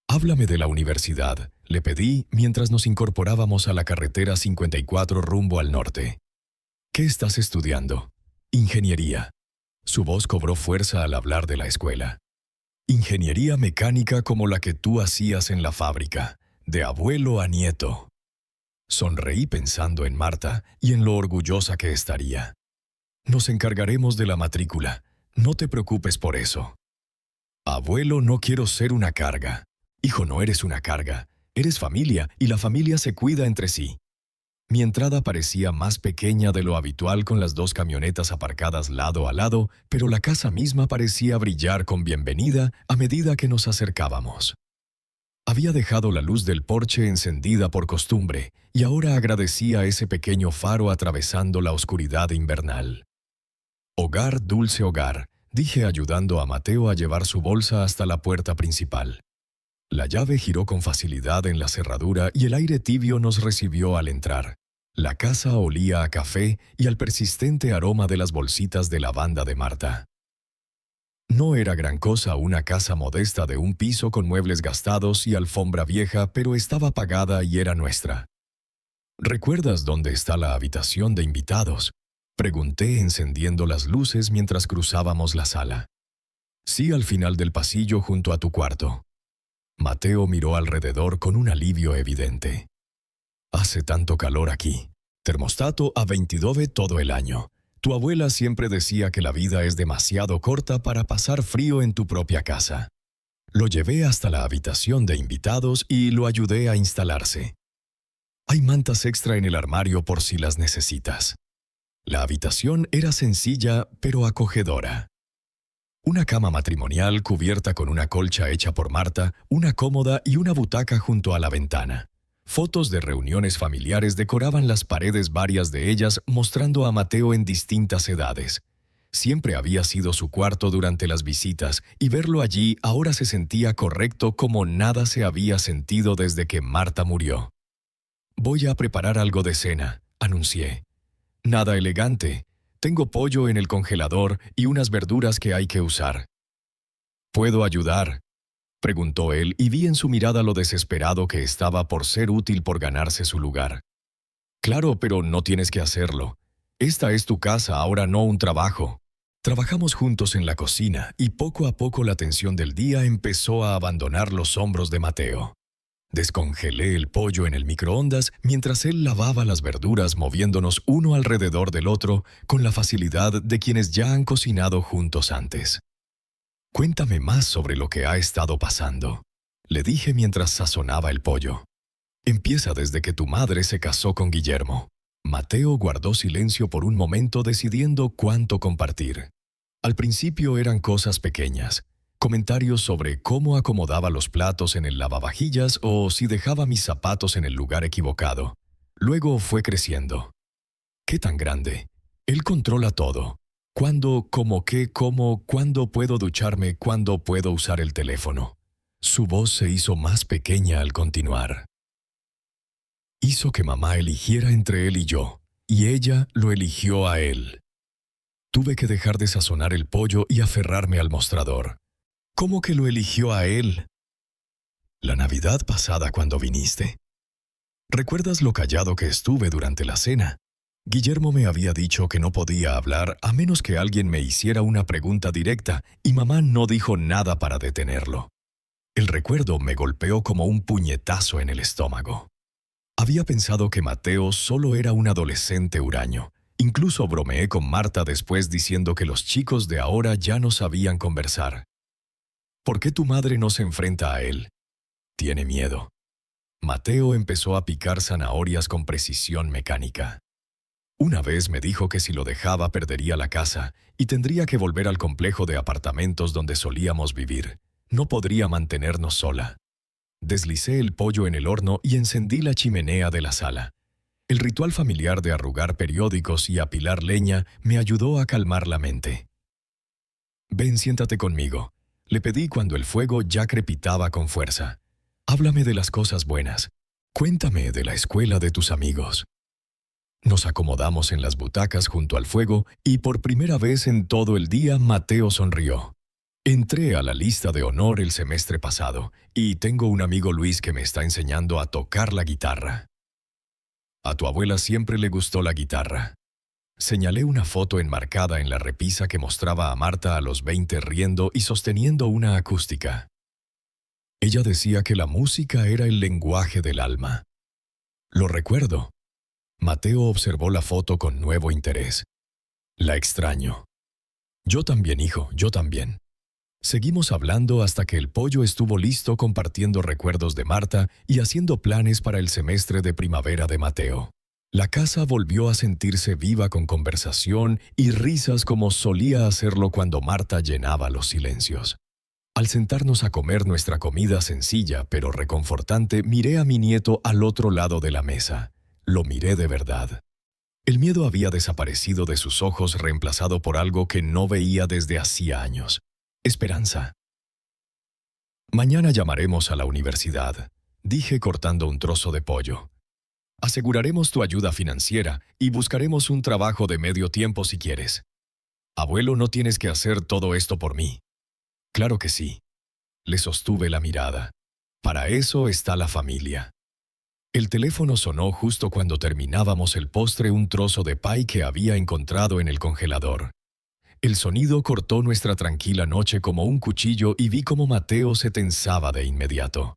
«Háblame de la universidad», le pedí mientras nos incorporábamos a la carretera 54 rumbo al norte. «¿Qué estás estudiando?» «Ingeniería». Su voz cobró fuerza al hablar de la escuela. «Ingeniería mecánica como la que tú hacías en la fábrica, de abuelo a nieto». Sonreí pensando en Marta y en lo orgullosa que estaría. «Nos encargaremos de la matrícula. No te preocupes por eso». «Abuelo, no quiero ser una carga». «Hijo, no eres una carga. Eres familia y la familia se cuida entre sí». Mi entrada parecía más pequeña de lo habitual con las 2 camionetas aparcadas lado a lado, pero la casa misma parecía brillar con bienvenida a medida que nos acercábamos. Había dejado la luz del porche encendida por costumbre y ahora agradecía ese pequeño faro atravesando la oscuridad invernal. «Hogar, dulce hogar», dije ayudando a Mateo a llevar su bolsa hasta la puerta principal. La llave giró con facilidad en la cerradura y el aire tibio nos recibió al entrar. La casa olía a café y al persistente aroma de las bolsitas de lavanda de Marta. No era gran cosa una casa modesta de 1 piso con muebles gastados y alfombra vieja, pero estaba pagada y era nuestra. «¿Recuerdas dónde está la habitación de invitados?», pregunté encendiendo las luces mientras cruzábamos la sala. «Sí, al final del pasillo junto a tu cuarto». Mateo miró alrededor con un alivio evidente. «Hace tanto calor aquí. Termostato a 29 todo el año. Tu abuela siempre decía que la vida es demasiado corta para pasar frío en tu propia casa». Lo llevé hasta la habitación de invitados y lo ayudé a instalarse. «Hay mantas extra en el armario por si las necesitas». La habitación era sencilla pero acogedora. Una cama matrimonial cubierta con una colcha hecha por Marta, una cómoda y una butaca junto a la ventana. Fotos de reuniones familiares decoraban las paredes, varias de ellas mostrando a Mateo en distintas edades. Siempre había sido su cuarto durante las visitas y verlo allí ahora se sentía correcto como nada se había sentido desde que Marta murió. «Voy a preparar algo de cena», anuncié. «Nada elegante. Tengo pollo en el congelador y unas verduras que hay que usar». «¿Puedo ayudar?», preguntó él y vi en su mirada lo desesperado que estaba por ser útil por ganarse su lugar. «Claro, pero no tienes que hacerlo. Esta es tu casa, ahora no un trabajo». Trabajamos juntos en la cocina y poco a poco la tensión del día empezó a abandonar los hombros de Mateo. Descongelé el pollo en el microondas mientras él lavaba las verduras moviéndonos uno alrededor del otro con la facilidad de quienes ya han cocinado juntos antes. «Cuéntame más sobre lo que ha estado pasando», le dije mientras sazonaba el pollo. «Empieza desde que tu madre se casó con Guillermo». Mateo guardó silencio por un momento decidiendo cuánto compartir. Al principio eran cosas pequeñas. Comentarios sobre cómo acomodaba los platos en el lavavajillas o si dejaba mis zapatos en el lugar equivocado. Luego fue creciendo. «¿Qué tan grande? Él controla todo. ¿Cuándo, cómo, qué, cómo, cuándo puedo ducharme, cuándo puedo usar el teléfono?» Su voz se hizo más pequeña al continuar. Hizo que mamá eligiera entre él y yo, y ella lo eligió a él. Tuve que dejar de sazonar el pollo y aferrarme al mostrador. ¿Cómo que lo eligió a él? La Navidad pasada cuando viniste. ¿Recuerdas lo callado que estuve durante la cena? Guillermo me había dicho que no podía hablar a menos que alguien me hiciera una pregunta directa, y mamá no dijo nada para detenerlo. El recuerdo me golpeó como un puñetazo en el estómago. Había pensado que Mateo solo era un adolescente huraño. Incluso bromeé con Marta después diciendo que los chicos de ahora ya no sabían conversar. ¿Por qué tu madre no se enfrenta a él? Tiene miedo. Mateo empezó a picar zanahorias con precisión mecánica. Una vez me dijo que si lo dejaba perdería la casa y tendría que volver al complejo de apartamentos donde solíamos vivir. No podría mantenernos sola. Deslicé el pollo en el horno y encendí la chimenea de la sala. El ritual familiar de arrugar periódicos y apilar leña me ayudó a calmar la mente. «Ven, siéntate conmigo», le pedí cuando el fuego ya crepitaba con fuerza. «Háblame de las cosas buenas. Cuéntame de la escuela de tus amigos». Nos acomodamos en las butacas junto al fuego y por primera vez en todo el día Mateo sonrió. Entré a la lista de honor el semestre pasado y tengo un amigo Luis que me está enseñando a tocar la guitarra. A tu abuela siempre le gustó la guitarra. Señalé una foto enmarcada en la repisa que mostraba a Marta a los 20 riendo y sosteniendo una acústica. Ella decía que la música era el lenguaje del alma. Lo recuerdo. Mateo observó la foto con nuevo interés. La extraño. Yo también, hijo, yo también. Seguimos hablando hasta que el pollo estuvo listo compartiendo recuerdos de Marta y haciendo planes para el semestre de primavera de Mateo. La casa volvió a sentirse viva con conversación y risas como solía hacerlo cuando Marta llenaba los silencios. Al sentarnos a comer nuestra comida sencilla pero reconfortante, miré a mi nieto al otro lado de la mesa. Lo miré de verdad. El miedo había desaparecido de sus ojos, reemplazado por algo que no veía desde hacía años. Esperanza. Mañana llamaremos a la universidad, dije cortando un trozo de pollo. Aseguraremos tu ayuda financiera y buscaremos un trabajo de medio tiempo si quieres. Abuelo, no tienes que hacer todo esto por mí. Claro que sí. Le sostuve la mirada. Para eso está la familia. El teléfono sonó justo cuando terminábamos el postre, un trozo de pie que había encontrado en el congelador. El sonido cortó nuestra tranquila noche como un cuchillo y vi cómo Mateo se tensaba de inmediato.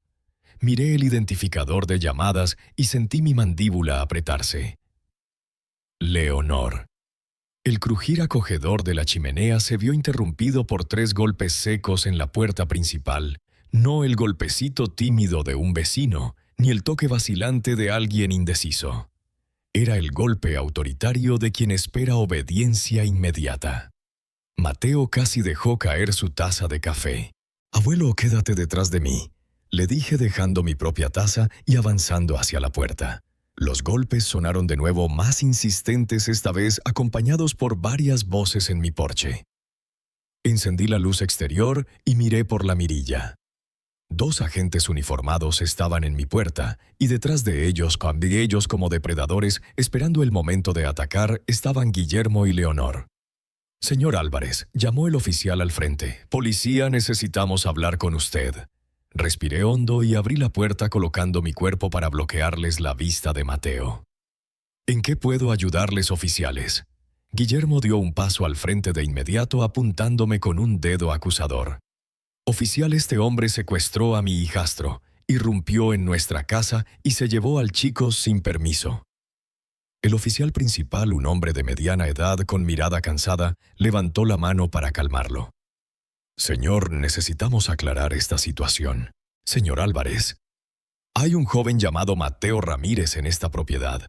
Miré el identificador de llamadas y sentí mi mandíbula apretarse. Leonor. El crujir acogedor de la chimenea se vio interrumpido por 3 golpes secos en la puerta principal. No el golpecito tímido de un vecino, ni el toque vacilante de alguien indeciso. Era el golpe autoritario de quien espera obediencia inmediata. Mateo casi dejó caer su taza de café. «Abuelo, quédate detrás de mí», le dije dejando mi propia taza y avanzando hacia la puerta. Los golpes sonaron de nuevo, más insistentes esta vez, acompañados por varias voces en mi porche. Encendí la luz exterior y miré por la mirilla. 2 agentes uniformados estaban en mi puerta, y detrás de ellos como depredadores, esperando el momento de atacar, estaban Guillermo y Leonor. «Señor Álvarez», llamó el oficial al frente. «Policía, necesitamos hablar con usted». Respiré hondo y abrí la puerta colocando mi cuerpo para bloquearles la vista de Mateo. «¿En qué puedo ayudarles, oficiales?». Guillermo dio un paso al frente de inmediato, apuntándome con un dedo acusador. «Oficial, este hombre secuestró a mi hijastro, irrumpió en nuestra casa y se llevó al chico sin permiso». El oficial principal, un hombre de mediana edad con mirada cansada, levantó la mano para calmarlo. «Señor, necesitamos aclarar esta situación. Señor Álvarez, hay un joven llamado Mateo Ramírez en esta propiedad».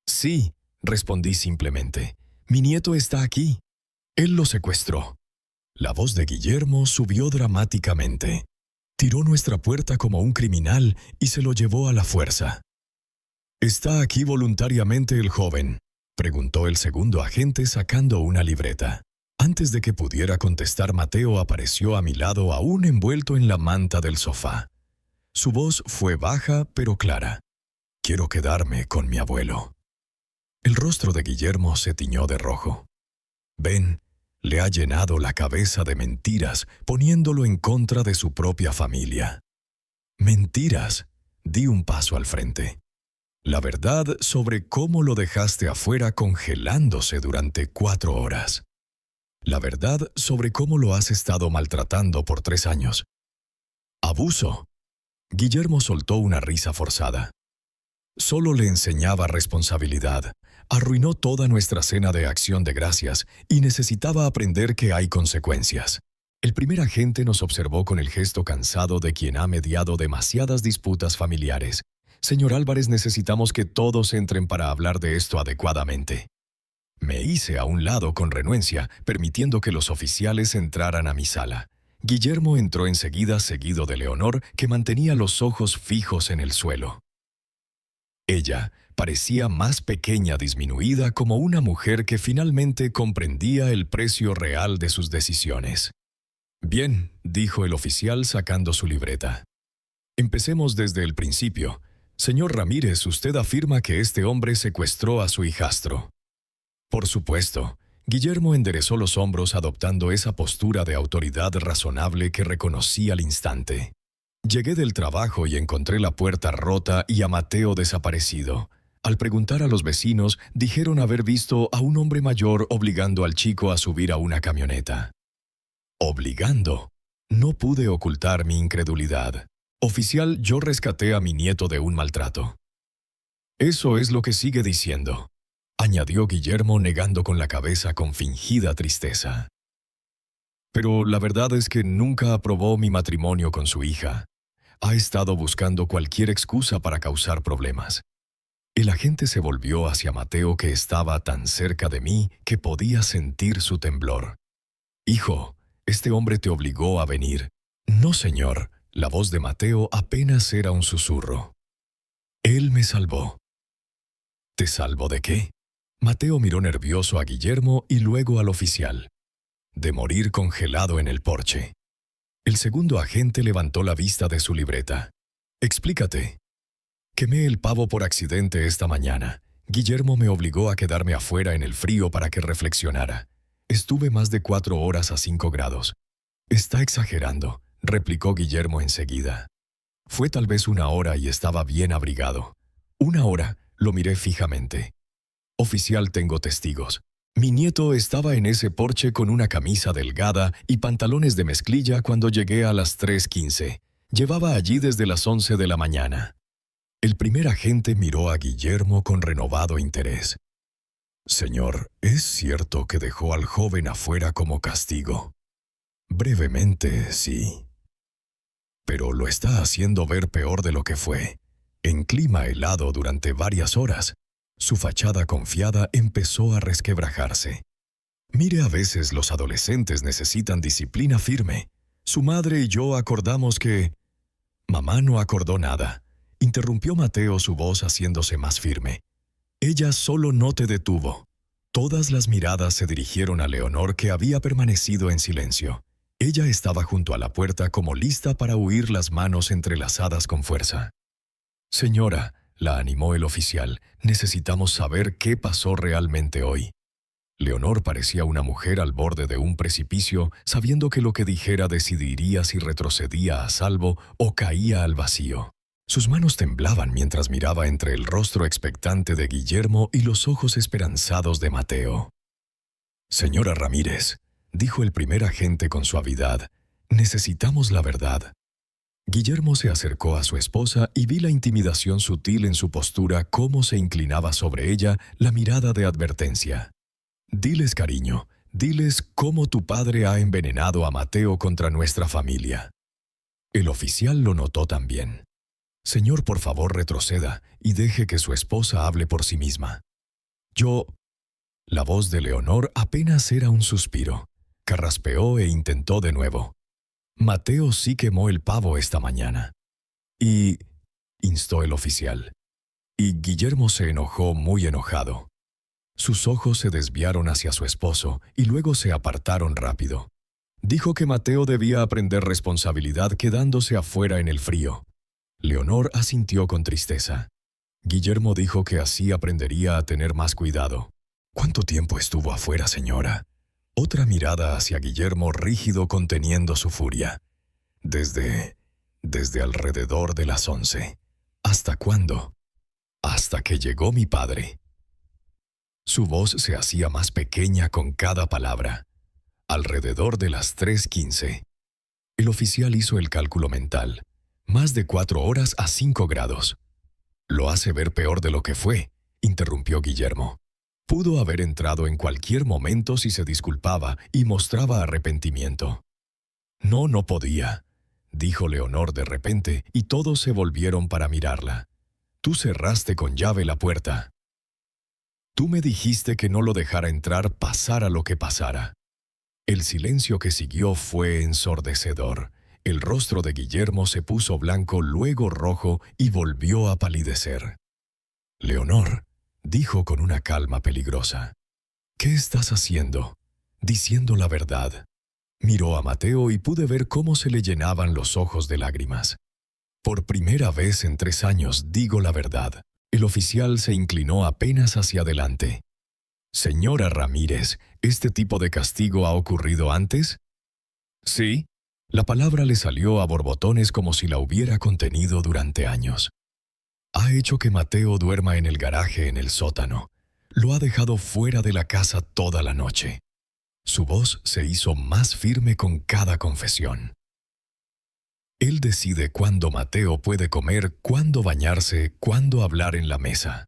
«Sí», respondí simplemente. «Mi nieto está aquí. Él lo secuestró». La voz de Guillermo subió dramáticamente. «Tiró nuestra puerta como un criminal y se lo llevó a la fuerza». «¿Está aquí voluntariamente el joven?», preguntó el segundo agente sacando una libreta. Antes de que pudiera contestar, Mateo apareció a mi lado, aún envuelto en la manta del sofá. Su voz fue baja pero clara. Quiero quedarme con mi abuelo. El rostro de Guillermo se tiñó de rojo. Ben le ha llenado la cabeza de mentiras, poniéndolo en contra de su propia familia. Mentiras. Di un paso al frente. La verdad sobre cómo lo dejaste afuera congelándose durante 4 horas. La verdad sobre cómo lo has estado maltratando por 3 años. Abuso. Guillermo soltó una risa forzada. Solo le enseñaba responsabilidad. Arruinó toda nuestra cena de acción de gracias y necesitaba aprender que hay consecuencias. El primer agente nos observó con el gesto cansado de quien ha mediado demasiadas disputas familiares. Señor Álvarez, necesitamos que todos entren para hablar de esto adecuadamente. Me hice a un lado con renuencia, permitiendo que los oficiales entraran a mi sala. Guillermo entró enseguida, seguido de Leonor, que mantenía los ojos fijos en el suelo. Ella parecía más pequeña, disminuida, como una mujer que finalmente comprendía el precio real de sus decisiones. «Bien», dijo el oficial sacando su libreta. «Empecemos desde el principio. Señor Ramírez, usted afirma que este hombre secuestró a su hijastro». «Por supuesto». Guillermo enderezó los hombros adoptando esa postura de autoridad razonable que reconocí al instante. Llegué del trabajo y encontré la puerta rota y a Mateo desaparecido. Al preguntar a los vecinos, dijeron haber visto a un hombre mayor obligando al chico a subir a una camioneta. ¿Obligando? No pude ocultar mi incredulidad. Oficial, yo rescaté a mi nieto de un maltrato. Eso es lo que sigue diciendo, añadió Guillermo negando con la cabeza con fingida tristeza. Pero la verdad es que nunca aprobó mi matrimonio con su hija. Ha estado buscando cualquier excusa para causar problemas. El agente se volvió hacia Mateo, que estaba tan cerca de mí que podía sentir su temblor. «Hijo, este hombre te obligó a venir». «No, señor». La voz de Mateo apenas era un susurro. «Él me salvó». «¿Te salvó de qué?» Mateo miró nervioso a Guillermo y luego al oficial. «De morir congelado en el porche». El segundo agente levantó la vista de su libreta. «Explícate». «Quemé el pavo por accidente esta mañana. Guillermo me obligó a quedarme afuera en el frío para que reflexionara. Estuve más de 4 horas a 5 grados». «Está exagerando», replicó Guillermo enseguida. «Fue tal vez 1 hora y estaba bien abrigado». «1 hora», lo miré fijamente. «Oficial, tengo testigos. Mi nieto estaba en ese porche con una camisa delgada y pantalones de mezclilla cuando llegué a las 3:15. Llevaba allí desde las 11 de la mañana». El primer agente miró a Guillermo con renovado interés. «Señor, ¿es cierto que dejó al joven afuera como castigo?» «Brevemente, sí. Pero lo está haciendo ver peor de lo que fue. En clima helado durante varias horas, su fachada confiada empezó a resquebrajarse. Mire, a veces los adolescentes necesitan disciplina firme. Su madre y yo acordamos que...» «Mamá no acordó nada», interrumpió Mateo, su voz haciéndose más firme. «Ella solo no te detuvo». Todas las miradas se dirigieron a Leonor, que había permanecido en silencio. Ella estaba junto a la puerta como lista para huir, las manos entrelazadas con fuerza. «Señora», la animó el oficial, «necesitamos saber qué pasó realmente hoy». Leonor parecía una mujer al borde de un precipicio, sabiendo que lo que dijera decidiría si retrocedía a salvo o caía al vacío. Sus manos temblaban mientras miraba entre el rostro expectante de Guillermo y los ojos esperanzados de Mateo. «Señora Ramírez», dijo el primer agente con suavidad, «necesitamos la verdad». Guillermo se acercó a su esposa y vi la intimidación sutil en su postura, cómo se inclinaba sobre ella la mirada de advertencia. «Diles, cariño, diles cómo tu padre ha envenenado a Mateo contra nuestra familia». El oficial lo notó también. «Señor, por favor, retroceda y deje que su esposa hable por sí misma». «Yo...» La voz de Leonor apenas era un suspiro. Carraspeó e intentó de nuevo. «Mateo sí quemó el pavo esta mañana». «Y...», instó el oficial. Y Guillermo se enojó, muy enojado. Sus ojos se desviaron hacia su esposo y luego se apartaron rápido. Dijo que Mateo debía aprender responsabilidad quedándose afuera en el frío. Leonor asintió con tristeza. Guillermo dijo que así aprendería a tener más cuidado. ¿Cuánto tiempo estuvo afuera, señora? Otra mirada hacia Guillermo rígido conteniendo su furia. Desde alrededor de las 11. ¿Hasta cuándo? Hasta que llegó mi padre. Su voz se hacía más pequeña con cada palabra. Alrededor de las 3:15. El oficial hizo el cálculo mental. Más de 4 horas a 5 grados. Lo hace ver peor de lo que fue, interrumpió Guillermo. Pudo haber entrado en cualquier momento si se disculpaba y mostraba arrepentimiento. No, no podía, dijo Leonor de repente, y todos se volvieron para mirarla. Tú cerraste con llave la puerta. Tú me dijiste que no lo dejara entrar pasara lo que pasara. El silencio que siguió fue ensordecedor. El rostro de Guillermo se puso blanco, luego rojo, y volvió a palidecer. Leonor, dijo con una calma peligrosa. ¿Qué estás haciendo? Diciendo la verdad. Miró a Mateo y pude ver cómo se le llenaban los ojos de lágrimas. Por primera vez en 3 años digo la verdad. El oficial se inclinó apenas hacia adelante. Señora Ramírez, ¿este tipo de castigo ha ocurrido antes? Sí. La palabra le salió a borbotones como si la hubiera contenido durante años. Ha hecho que Mateo duerma en el garaje en el sótano. Lo ha dejado fuera de la casa toda la noche. Su voz se hizo más firme con cada confesión. Él decide cuándo Mateo puede comer, cuándo bañarse, cuándo hablar en la mesa.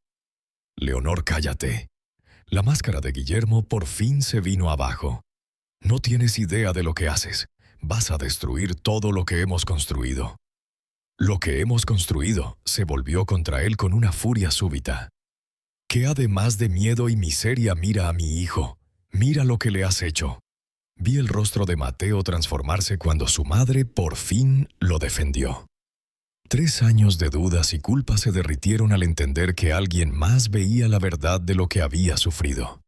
Leonor, cállate. La máscara de Guillermo por fin se vino abajo. No tienes idea de lo que haces. Vas a destruir todo lo que hemos construido. Lo que hemos construido se volvió contra él con una furia súbita. Que además de miedo y miseria mira a mi hijo. Mira lo que le has hecho. Vi el rostro de Mateo transformarse cuando su madre por fin lo defendió. 3 años de dudas y culpas se derritieron al entender que alguien más veía la verdad de lo que había sufrido.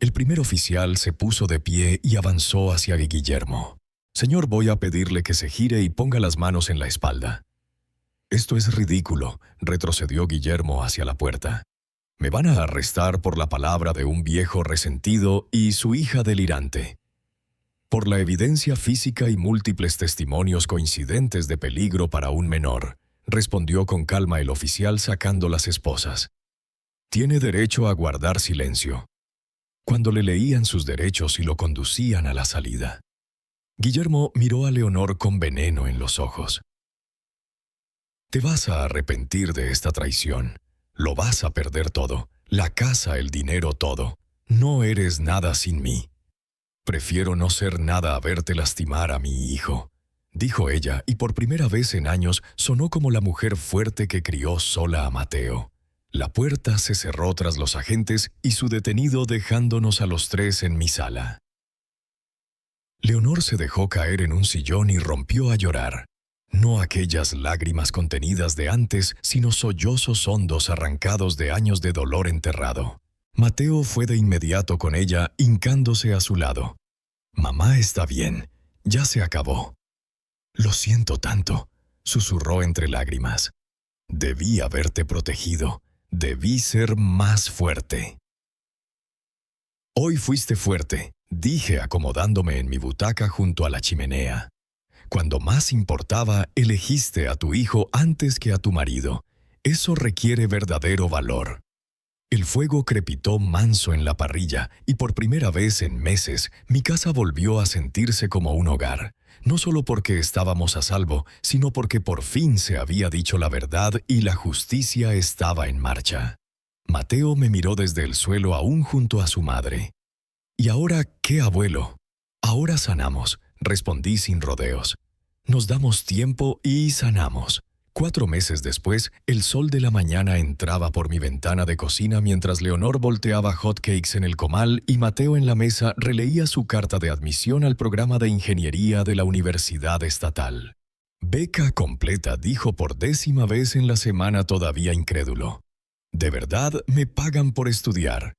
El primer oficial se puso de pie y avanzó hacia Guillermo. Señor, voy a pedirle que se gire y ponga las manos en la espalda. Esto es ridículo, retrocedió Guillermo hacia la puerta. Me van a arrestar por la palabra de un viejo resentido y su hija delirante. Por la evidencia física y múltiples testimonios coincidentes de peligro para un menor, respondió con calma el oficial sacando las esposas. Tiene derecho a guardar silencio. Cuando le leían sus derechos y lo conducían a la salida. Guillermo miró a Leonor con veneno en los ojos. Te vas a arrepentir de esta traición. Lo vas a perder todo. La casa, el dinero, todo. No eres nada sin mí. Prefiero no ser nada a verte lastimar a mi hijo, dijo ella, y por primera vez en años sonó como la mujer fuerte que crió sola a Mateo. La puerta se cerró tras los agentes y su detenido dejándonos a los 3 en mi sala. Leonor se dejó caer en un sillón y rompió a llorar. No aquellas lágrimas contenidas de antes, sino sollozos hondos arrancados de años de dolor enterrado. Mateo fue de inmediato con ella, hincándose a su lado. Mamá está bien, ya se acabó. Lo siento tanto, susurró entre lágrimas. Debí haberte protegido, debí ser más fuerte. Hoy fuiste fuerte, dije acomodándome en mi butaca junto a la chimenea. Cuando más importaba, elegiste a tu hijo antes que a tu marido. Eso requiere verdadero valor. El fuego crepitó manso en la parrilla y por primera vez en meses mi casa volvió a sentirse como un hogar, no solo porque estábamos a salvo, sino porque por fin se había dicho la verdad y la justicia estaba en marcha. Mateo me miró desde el suelo aún junto a su madre. ¿Y ahora qué, abuelo? Ahora sanamos, respondí sin rodeos. Nos damos tiempo y sanamos. 4 meses después, el sol de la mañana entraba por mi ventana de cocina mientras Leonor volteaba hotcakes en el comal y Mateo en la mesa releía su carta de admisión al programa de ingeniería de la Universidad Estatal. Beca completa, dijo por 10ª vez en la semana todavía incrédulo. ¿De verdad me pagan por estudiar?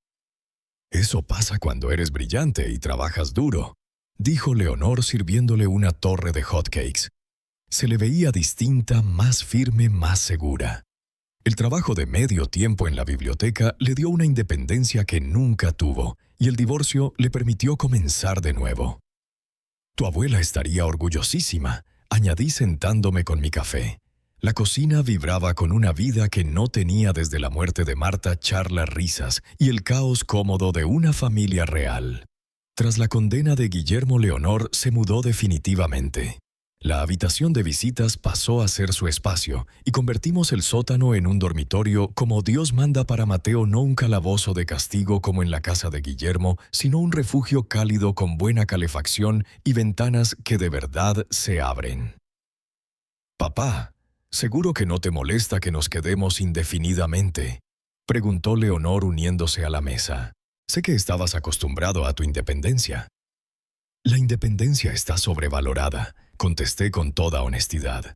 Eso pasa cuando eres brillante y trabajas duro, dijo Leonor sirviéndole una torre de hotcakes. Se le veía distinta, más firme, más segura. El trabajo de medio tiempo en la biblioteca le dio una independencia que nunca tuvo, y el divorcio le permitió comenzar de nuevo. Tu abuela estaría orgullosísima, añadí sentándome con mi café. La cocina vibraba con una vida que no tenía desde la muerte de Marta, charlas, risas y el caos cómodo de una familia real. Tras la condena de Guillermo, Leonor se mudó definitivamente. La habitación de visitas pasó a ser su espacio y convertimos el sótano en un dormitorio como Dios manda para Mateo, no un calabozo de castigo como en la casa de Guillermo, sino un refugio cálido con buena calefacción y ventanas que de verdad se abren. «Papá, ¿seguro que no te molesta que nos quedemos indefinidamente?», preguntó Leonor uniéndose a la mesa. «Sé que estabas acostumbrado a tu independencia». «La independencia está sobrevalorada», contesté con toda honestidad.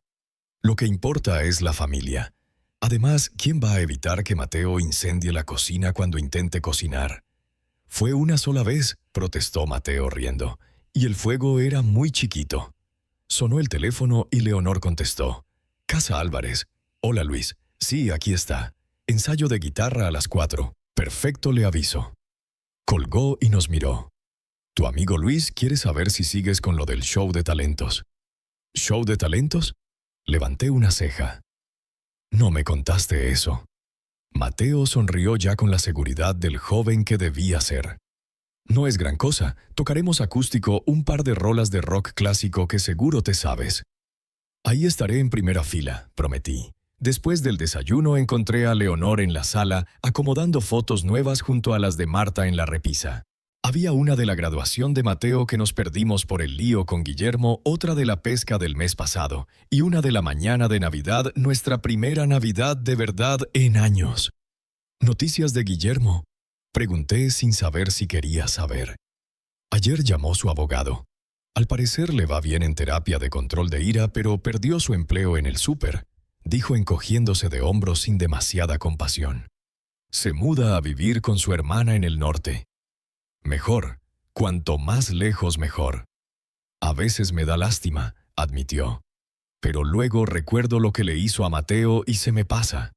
«Lo que importa es la familia. Además, ¿quién va a evitar que Mateo incendie la cocina cuando intente cocinar?» «Fue una sola vez», protestó Mateo riendo, «y el fuego era muy chiquito». Sonó el teléfono y Leonor contestó. «Casa Álvarez. Hola, Luis. Sí, aquí está. Ensayo de guitarra a las 4. Perfecto, le aviso». Colgó y nos miró. «Tu amigo Luis quiere saber si sigues con lo del show de talentos». «¿Show de talentos?». Levanté una ceja. «No me contaste eso». Mateo sonrió ya con la seguridad del joven que debía ser. «No es gran cosa. Tocaremos acústico un par de rolas de rock clásico que seguro te sabes». «Ahí estaré en primera fila», prometí. Después del desayuno encontré a Leonor en la sala, acomodando fotos nuevas junto a las de Marta en la repisa. Había una de la graduación de Mateo que nos perdimos por el lío con Guillermo, otra de la pesca del mes pasado, y una de la mañana de Navidad, nuestra primera Navidad de verdad en años. «¿Noticias de Guillermo?», pregunté sin saber si quería saber. «Ayer llamó su abogado. Al parecer le va bien en terapia de control de ira, pero perdió su empleo en el súper», dijo encogiéndose de hombros sin demasiada compasión. «Se muda a vivir con su hermana en el norte. Mejor, cuanto más lejos mejor». «A veces me da lástima», admitió. «Pero luego recuerdo lo que le hizo a Mateo y se me pasa».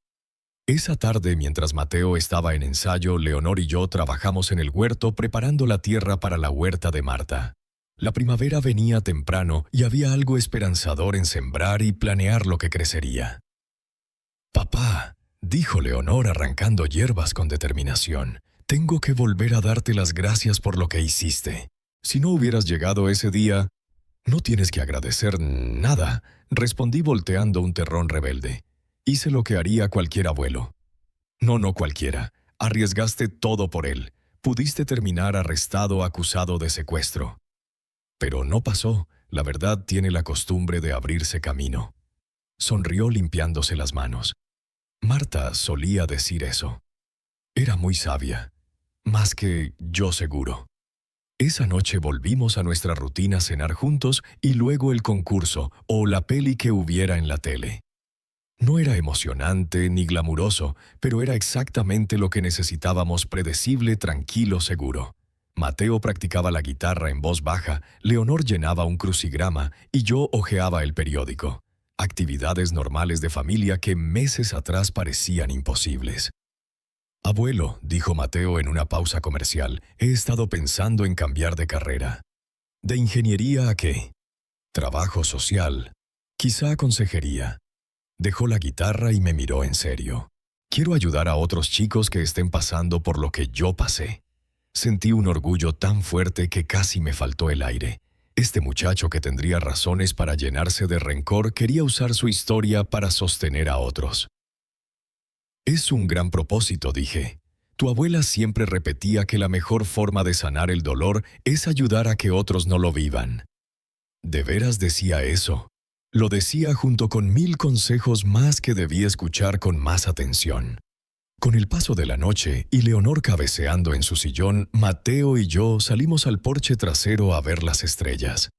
Esa tarde, mientras Mateo estaba en ensayo, Leonor y yo trabajamos en el huerto preparando la tierra para la huerta de Marta. La primavera venía temprano y había algo esperanzador en sembrar y planear lo que crecería. «Papá», dijo Leonor arrancando hierbas con determinación, «tengo que volver a darte las gracias por lo que hiciste. Si no hubieras llegado ese día...». «No tienes que agradecer nada», respondí volteando un terrón rebelde. «Hice lo que haría cualquier abuelo». No cualquiera. Arriesgaste todo por él. Pudiste terminar arrestado acusado de secuestro». «Pero no pasó. La verdad tiene la costumbre de abrirse camino». Sonrió limpiándose las manos. Marta solía decir eso. Era muy sabia. Más que yo seguro. Esa noche volvimos a nuestra rutina cenar juntos y luego el concurso o la peli que hubiera en la tele. No era emocionante ni glamuroso, pero era exactamente lo que necesitábamos: predecible, tranquilo, seguro. Mateo practicaba la guitarra en voz baja, Leonor llenaba un crucigrama y yo hojeaba el periódico. Actividades normales de familia que meses atrás parecían imposibles. «Abuelo», dijo Mateo en una pausa comercial, «he estado pensando en cambiar de carrera». «¿De ingeniería a qué?». «Trabajo social. Quizá consejería». Dejó la guitarra y me miró en serio. «Quiero ayudar a otros chicos que estén pasando por lo que yo pasé». Sentí un orgullo tan fuerte que casi me faltó el aire. Este muchacho, que tendría razones para llenarse de rencor, quería usar su historia para sostener a otros. «Es un gran propósito», dije. «Tu abuela siempre repetía que la mejor forma de sanar el dolor es ayudar a que otros no lo vivan». ¿De veras decía eso? Lo decía junto con 1000 consejos más que debí escuchar con más atención. Con el paso de la noche y Leonor cabeceando en su sillón, Mateo y yo salimos al porche trasero a ver las estrellas.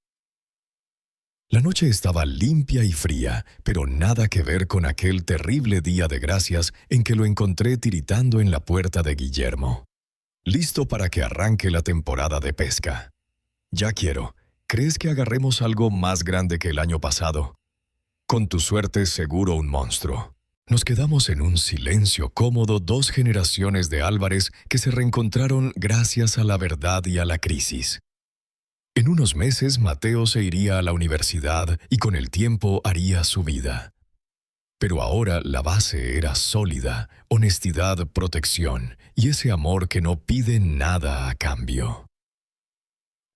La noche estaba limpia y fría, pero nada que ver con aquel terrible día de Gracias en que lo encontré tiritando en la puerta de Guillermo. Listo para que arranque la temporada de pesca. «Ya quiero. ¿Crees que agarremos algo más grande que el año pasado?». «Con tu suerte, seguro un monstruo». Nos quedamos en un silencio cómodo 2 generaciones de Álvarez que se reencontraron gracias a la verdad y a la crisis. En unos meses Mateo se iría a la universidad y con el tiempo haría su vida. Pero ahora la base era sólida, honestidad, protección y ese amor que no pide nada a cambio.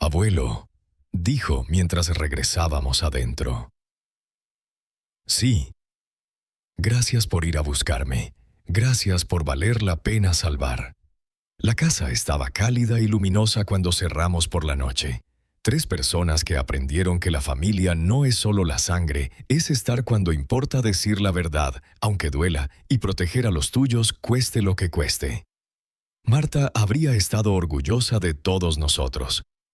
Abuelo, dijo mientras regresábamos adentro. Sí. Gracias por ir a buscarme. Gracias por valer la pena salvar. La casa estaba cálida y luminosa cuando cerramos por la noche. 3 personas que aprendieron que la familia no es solo la sangre, es estar cuando importa decir la verdad, aunque duela, y proteger a los tuyos cueste lo que cueste. Marta habría estado orgullosa de todos nosotros.